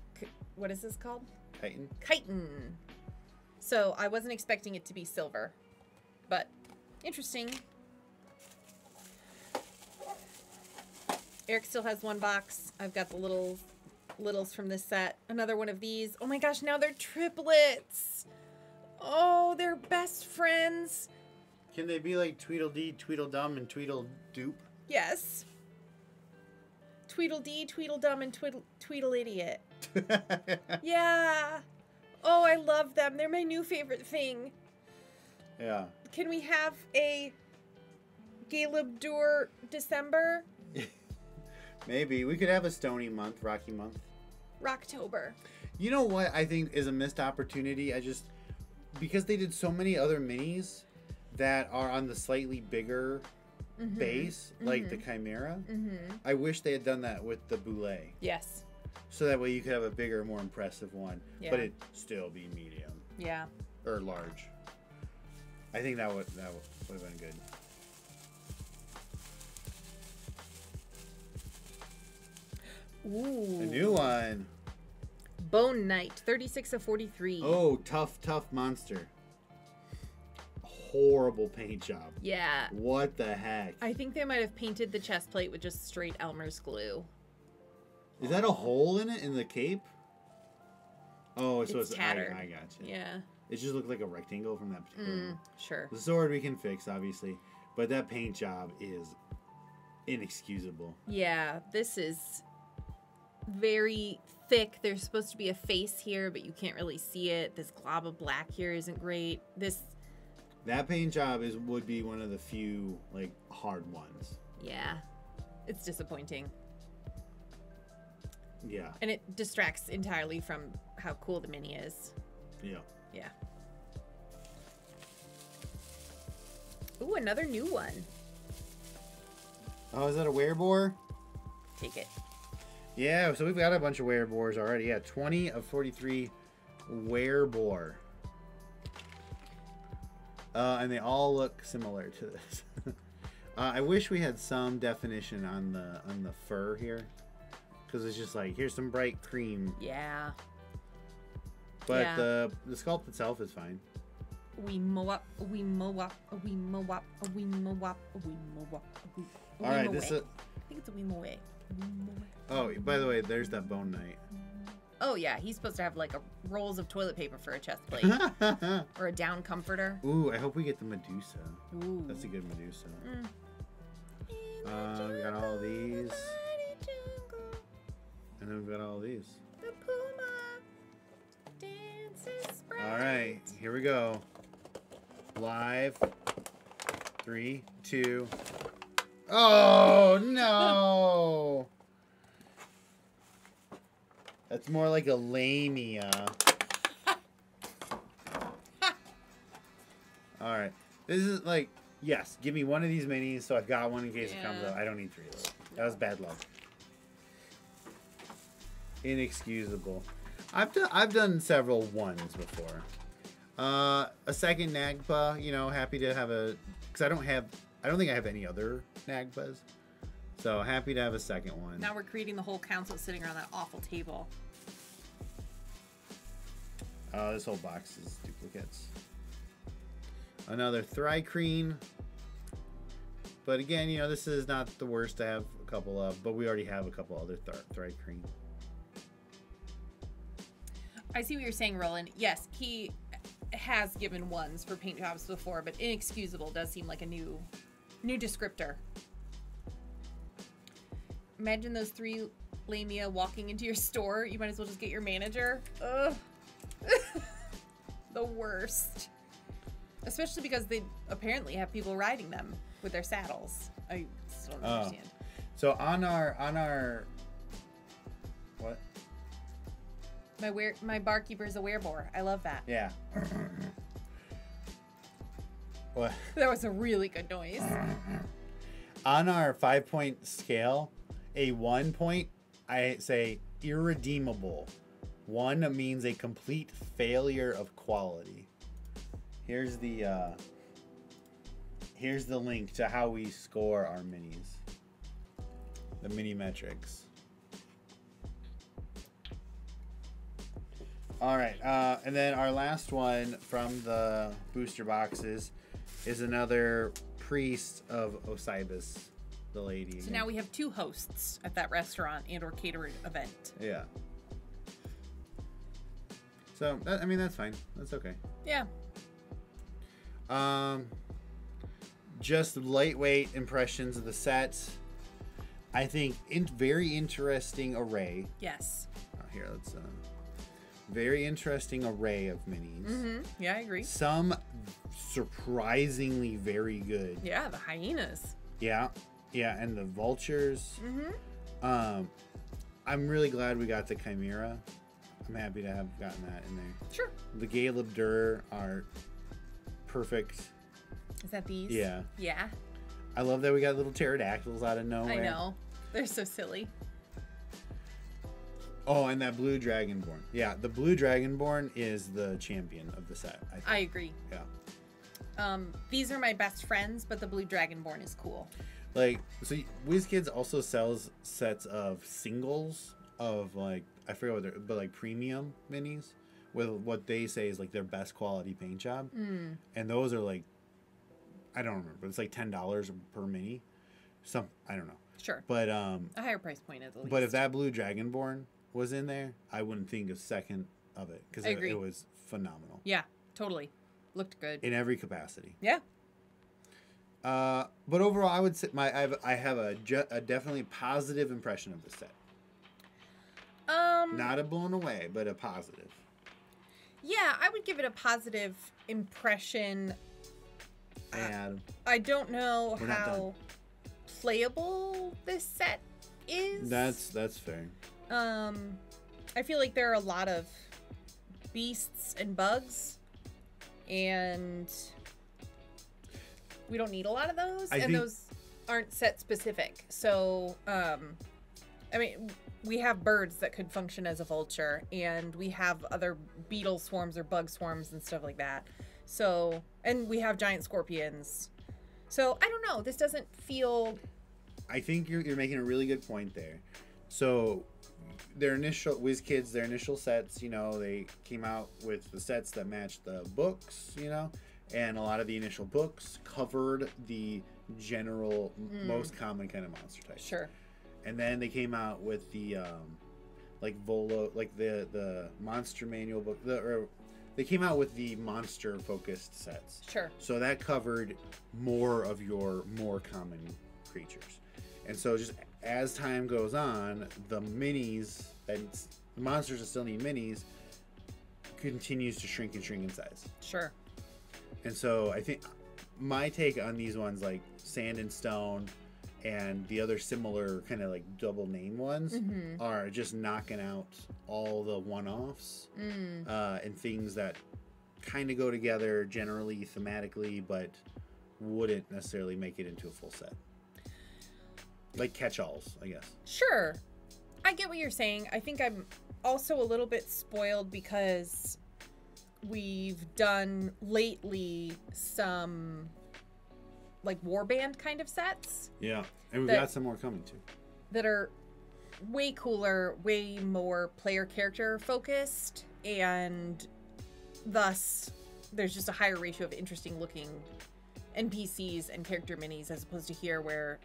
what is this called?
Chitin.
Chitin. So, I wasn't expecting it to be silver, but interesting. Eric still has one box. I've got the littles from this set. Another one of these. Oh my gosh, now they're triplets. Oh, they're best friends.
Can they be like Tweedledee, Tweedledum, and Tweedledoop?
Yes. Tweedledee, Tweedledum, and Tweedleidiot. Yeah. Oh, I love them. They're my new favorite thing.
Yeah.
Can we have a Galebdur December?
Maybe. We could have a Stony month, Rocky month.
Rocktober.
You know what I think is a missed opportunity? Because they did so many other minis that are on the slightly bigger base, like the Chimera. I wish they had done that with the Boulé.
Yes.
So that way you could have a bigger, more impressive one.
Yeah.
But it'd still be medium.
Yeah.
Or large. I think that would have been good.
Ooh.
A new one.
Bone Knight, 36 of 43.
Oh, tough monster. Horrible paint job.
Yeah.
What the heck?
I think they might have painted the chest plate with just straight Elmer's glue.
Is that a hole in it in the cape? Oh, so it's
tattered.
I got you.
Yeah.
It just looked like a rectangle from that particular one.
Sure.
The sword we can fix, obviously. But that paint job is inexcusable.
Yeah, this is very thick. There's supposed to be a face here, but you can't really see it. This glob of black here isn't great.
That paint job would be one of the few, like, hard ones.
Yeah. It's disappointing.
Yeah.
And it distracts entirely from how cool the mini is.
Yeah.
Yeah. Ooh, another new one.
Oh, is that a werebore?
Take it.
Yeah, so we've got a bunch of werebores already. Yeah, 20 of 43 werebore. And they all look similar to this. I wish we had some definition on the fur here, because it's just like, here's some bright cream.
Yeah.
But
yeah.
the sculpt itself is fine.
We mow up, we mow up, we mow up, we mow up, we mow up.
All right, this is.
I think it's a we mow away.
Oh, by the way, there's that Bone Knight.
Oh yeah, he's supposed to have like rolls of toilet paper for a chest plate, or a down comforter.
Ooh, I hope we get the Medusa.
Ooh,
that's a good Medusa. We got all these, and then we've got all these.
The puma dances bright.
All right, here we go. Live. 3, 2. Oh no! That's more like a lamia. All right, this is like, yes, give me one of these minis so I've got one in case it comes up. I don't need 3 of those. That was bad luck. Inexcusable. I've done several ones before. A second Nagpa, you know, happy to have a, because I don't think I have any other Nagpas. So happy to have a second one.
Now we're creating the whole council sitting around that awful table.
This whole box is duplicates. Another Thrycreen. But again, you know, this is not the worst to have a couple of, but we already have a couple other Thrycreen.
I see what you're saying, Roland. Yes, he has given ones for paint jobs before, but inexcusable does seem like a new descriptor. Imagine those 3 lamia walking into your store. You might as well just get your manager. Ugh. the worst. Especially because they apparently have people riding them with their saddles. I still don't understand.
So on our what?
My barkeeper is a werebore. I love that.
Yeah. What?
That was a really good noise.
On our 5-point scale, a 1 point, I say irredeemable. 1 means a complete failure of quality. Here's the link to how we score our minis. The mini metrics. All right, and then our last one from the booster boxes is another priest of Osibus, the lady.
So now we have 2 hosts at that restaurant and or catered event.
Yeah. So, I mean, that's fine. That's okay.
Yeah.
Just lightweight impressions of the set. I think very interesting array.
Yes.
Oh, here, let's very interesting array of minis.
Mm-hmm. Yeah, I agree.
Some surprisingly very good.
Yeah, the hyenas.
Yeah, and the vultures.
Mm-hmm.
I'm really glad we got the Chimera. I'm happy to have gotten that in there.
Sure.
The Galeb Dur are perfect.
Is that these?
Yeah.
Yeah.
I love that we got little pterodactyls out of nowhere.
I know. They're so silly.
Oh, and that blue dragonborn. Yeah, the blue dragonborn is the champion of the set, I think.
I agree.
Yeah.
These are my best friends, but the blue dragonborn is cool.
Like, so WizKids also sells sets of singles of, like, I forget what they're, but like premium minis with what they say is like their best quality paint job.
Mm.
And those are like, I don't remember, but it's like $10 per mini. I don't know.
Sure.
But
a higher price point at the least.
But if that blue dragonborn was in there, I wouldn't think a second of it because it was phenomenal.
Yeah, totally. Looked good.
In every capacity.
Yeah.
But overall, I would say I have a definitely positive impression of the set. Not a blown away, but a positive.
Yeah, I would give it a positive impression. I don't know how playable this set is.
That's fair.
I feel like there are a lot of beasts and bugs, and we don't need a lot of those, those aren't set specific. So, I mean, we have birds that could function as a vulture, and we have other beetle swarms or bug swarms and stuff like that. So, and we have giant scorpions. So, I don't know. This doesn't feel...
I think you're making a really good point there. So, their initial WizKids, their initial sets, you know, they came out with the sets that matched the books, you know, and a lot of the initial books covered the general, most common kind of monster type.
Sure.
And then they came out with the, like Volo, like the monster manual book. They came out with the monster focused sets.
Sure.
So that covered more of your more common creatures. And so just as time goes on, the minis, the monsters that still need minis, continues to shrink and shrink in size.
Sure.
And so I think my take on these ones, like Sand and Stone and the other similar kind of like double name ones, are just knocking out all the one-offs and things that kind of go together generally thematically, but wouldn't necessarily make it into a full set. Like catch-alls, I guess.
Sure. I get what you're saying. I think I'm also a little bit spoiled because we've done lately some like warband kind of sets.
Yeah, and we've got some more coming too.
That are way cooler, way more player character focused, and thus there's just a higher ratio of interesting looking NPCs and character minis as opposed to here where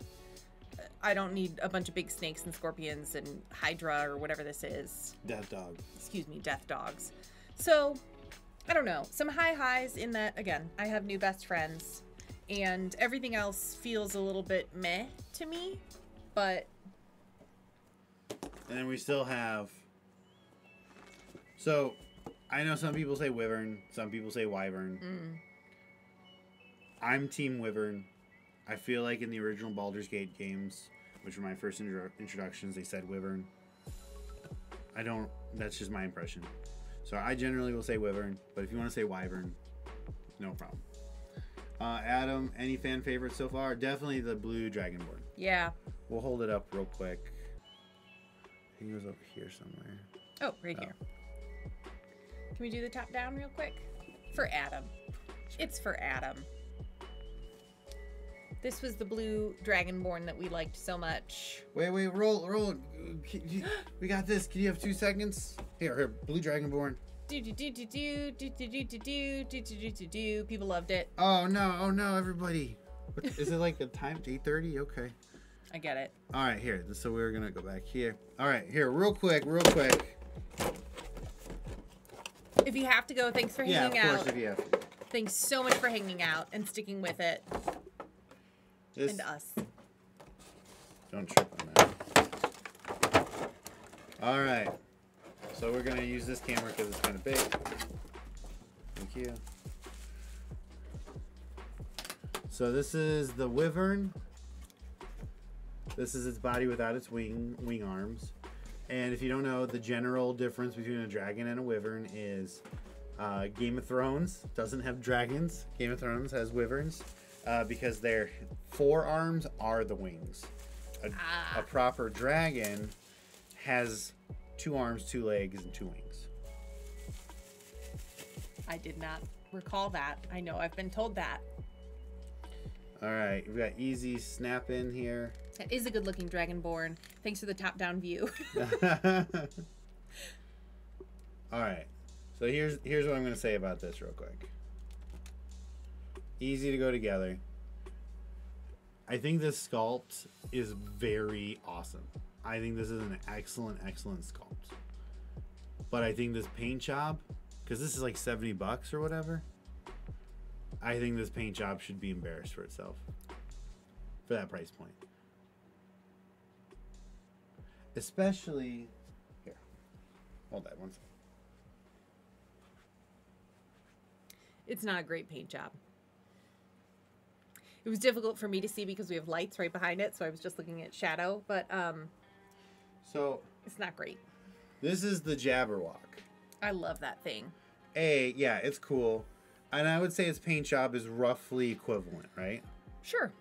I don't need a bunch of big snakes and scorpions and Hydra or whatever this is.
Death Dog.
Excuse me, Death Dogs. So, I don't know. Some high highs in that, again, I have new best friends. And everything else feels a little bit meh to me. But...
And then we still have... So, I know some people say wyvern, some people say wyvern. I'm team wyvern. I feel like in the original Baldur's Gate games, which were my first introductions, they said wyvern. That's just my impression. So I generally will say wyvern, but if you want to say wyvern, no problem. Adam, any fan favorites so far? Definitely the blue dragonborn.
Yeah.
We'll hold it up real quick. He was over here somewhere.
Oh, right here. Can we do the top down real quick? For Adam. It's for Adam. This was the blue dragonborn that we liked so much.
Wait, roll. We got this. Can you have 2 seconds? Here, blue dragonborn.
People loved it.
Oh no, everybody. Is it like a time? 8:30? Okay.
I get it.
All right, here. So we're gonna go back here. All right, here, real quick.
If you have to go, thanks for hanging out.
Yeah, of course, if you have to.
Thanks so much for hanging out and sticking with it. And us.
Don't trip on that. All right. So we're going to use this camera because it's kind of big. Thank you. So this is the wyvern. This is its body without its wing arms. And if you don't know, the general difference between a dragon and a wyvern is Game of Thrones doesn't have dragons. Game of Thrones has wyverns because their forearms are the wings. A proper dragon has 2 arms, 2 legs, and 2 wings.
I did not recall that. I know I've been told that.
All right, we've got easy snap in here.
That is a good looking dragonborn. Thanks for the top down view.
All right, so here's what I'm going to say about this real quick. Easy to go together. I think this sculpt is very awesome. I think this is an excellent sculpt. But I think this paint job, because this is like $70 or whatever, I think this paint job should be embarrassed for itself for that price point. Especially here. Hold that one second.
It's not a great paint job. It was difficult for me to see because we have lights right behind it, so I was just looking at shadow, but
so
it's not great.
This is the Jabberwock.
I love that thing.
Yeah, it's cool. And I would say its paint job is roughly equivalent, right?
Sure.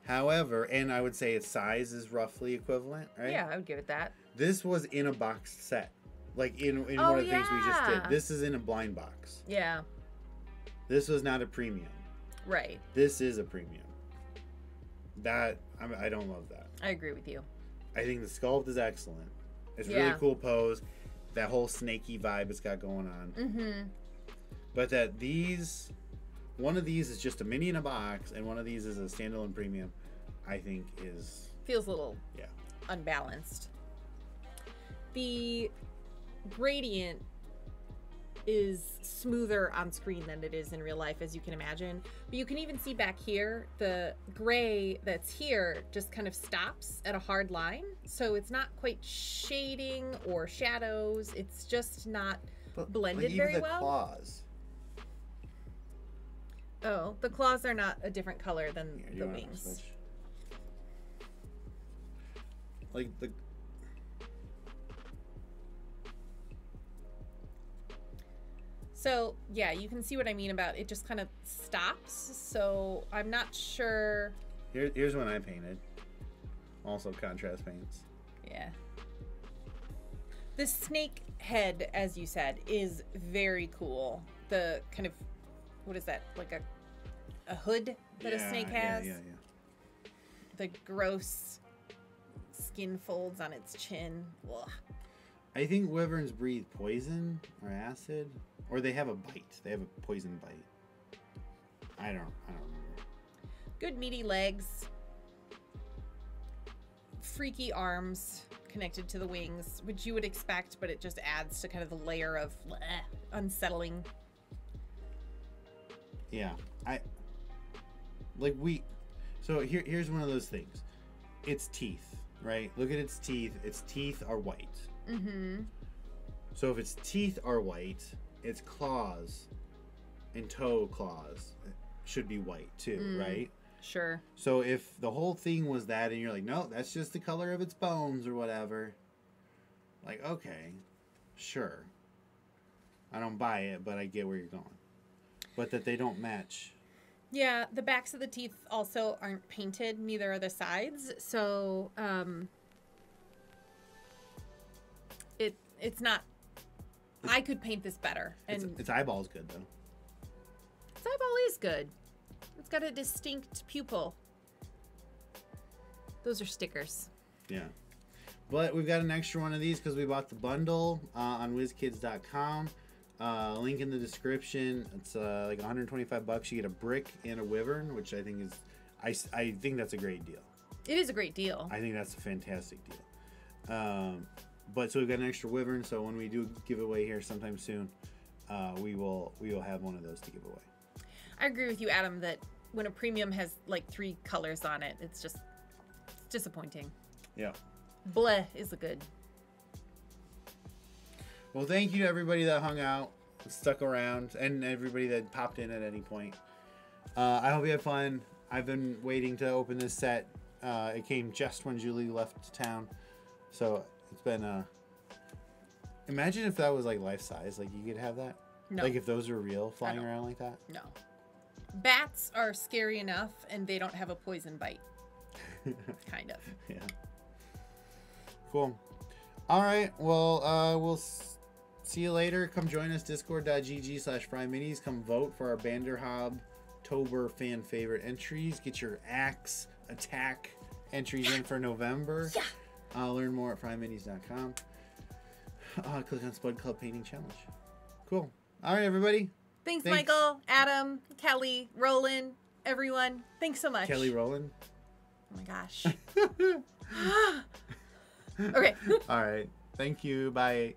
However, and I would say its size is roughly equivalent, right?
Yeah, I would give it that.
This was in a box set. Like in one of the things we just did. This is in a blind box.
Yeah.
This was not a premium.
Right.
This is a premium. I don't love that.
I agree with you.
I think the sculpt is excellent. It's really cool pose. That whole snaky vibe it's got going on. Mm-hmm. But one of these is just a mini in a box, and one of these is a standalone premium, I think
feels a little unbalanced. The gradient is smoother on screen than it is in real life, as you can imagine. But you can even see back here, the gray that's here just kind of stops at a hard line. So it's not quite shading or shadows. It's just not blended very well.
The claws.
Oh, the claws are not a different color than the wings.
Like the...
So, yeah, you can see what I mean about it just kind of stops. So, I'm not sure.
Here's one I painted. Also contrast paints.
Yeah. The snake head, as you said, is very cool. The kind of, what is that? Like a hood that a snake has?
Yeah.
The gross skin folds on its chin. Ugh.
I think wyverns breathe poison or acid. Or they have a bite. They have a poison bite. I don't remember.
Good meaty legs. Freaky arms connected to the wings, which you would expect, but it just adds to kind of the layer of unsettling.
Yeah. So here's one of those things. Its teeth, right? Look at its teeth. Its teeth are white. Mm-hmm. So if its teeth are white, its claws and toe claws should be white too, right?
Sure.
So if the whole thing was that and you're like, no, that's just the color of its bones or whatever, like, okay, sure. I don't buy it, but I get where you're going. But that they don't match.
Yeah, the backs of the teeth also aren't painted, neither are the sides. So, it's not... I could paint this better. And
its eyeball's good, though.
Its eyeball is good. It's got a distinct pupil. Those are stickers.
Yeah. But we've got an extra one of these because we bought the bundle on wizkids.com. Link in the description. It's like $125. You get a brick and a wyvern, which I think is... I think that's a great deal.
It is a great deal.
I think that's a fantastic deal. But so we've got an extra wyvern, so when we do give away here sometime soon, we will have one of those to give away.
I agree with you, Adam, that when a premium has like 3 colors on it, it's disappointing.
Yeah.
Bleh is a good.
Well, thank you to everybody that hung out, stuck around, and everybody that popped in at any point. I hope you had fun. I've been waiting to open this set. It came just when Julie left town, so it's been. Imagine if that was like life size, like you could have that.
No.
Like if those were real, flying around like that.
No. Bats are scary enough, and they don't have a poison bite. Kind of.
Yeah. Cool. All right. Well, we'll see you later. Come join us, discord.gg/FryMinis. Come vote for our Banderhob-tober fan favorite entries. Get your axe attack entries in for November. Yeah. Learn more at FryMinis.com. Click on Spud Club Painting Challenge. Cool. All right, everybody.
Thanks, Michael, Adam, Kelly, Roland, everyone. Thanks so much.
Kelly Roland.
Oh my gosh. Okay.
All right. Thank you. Bye.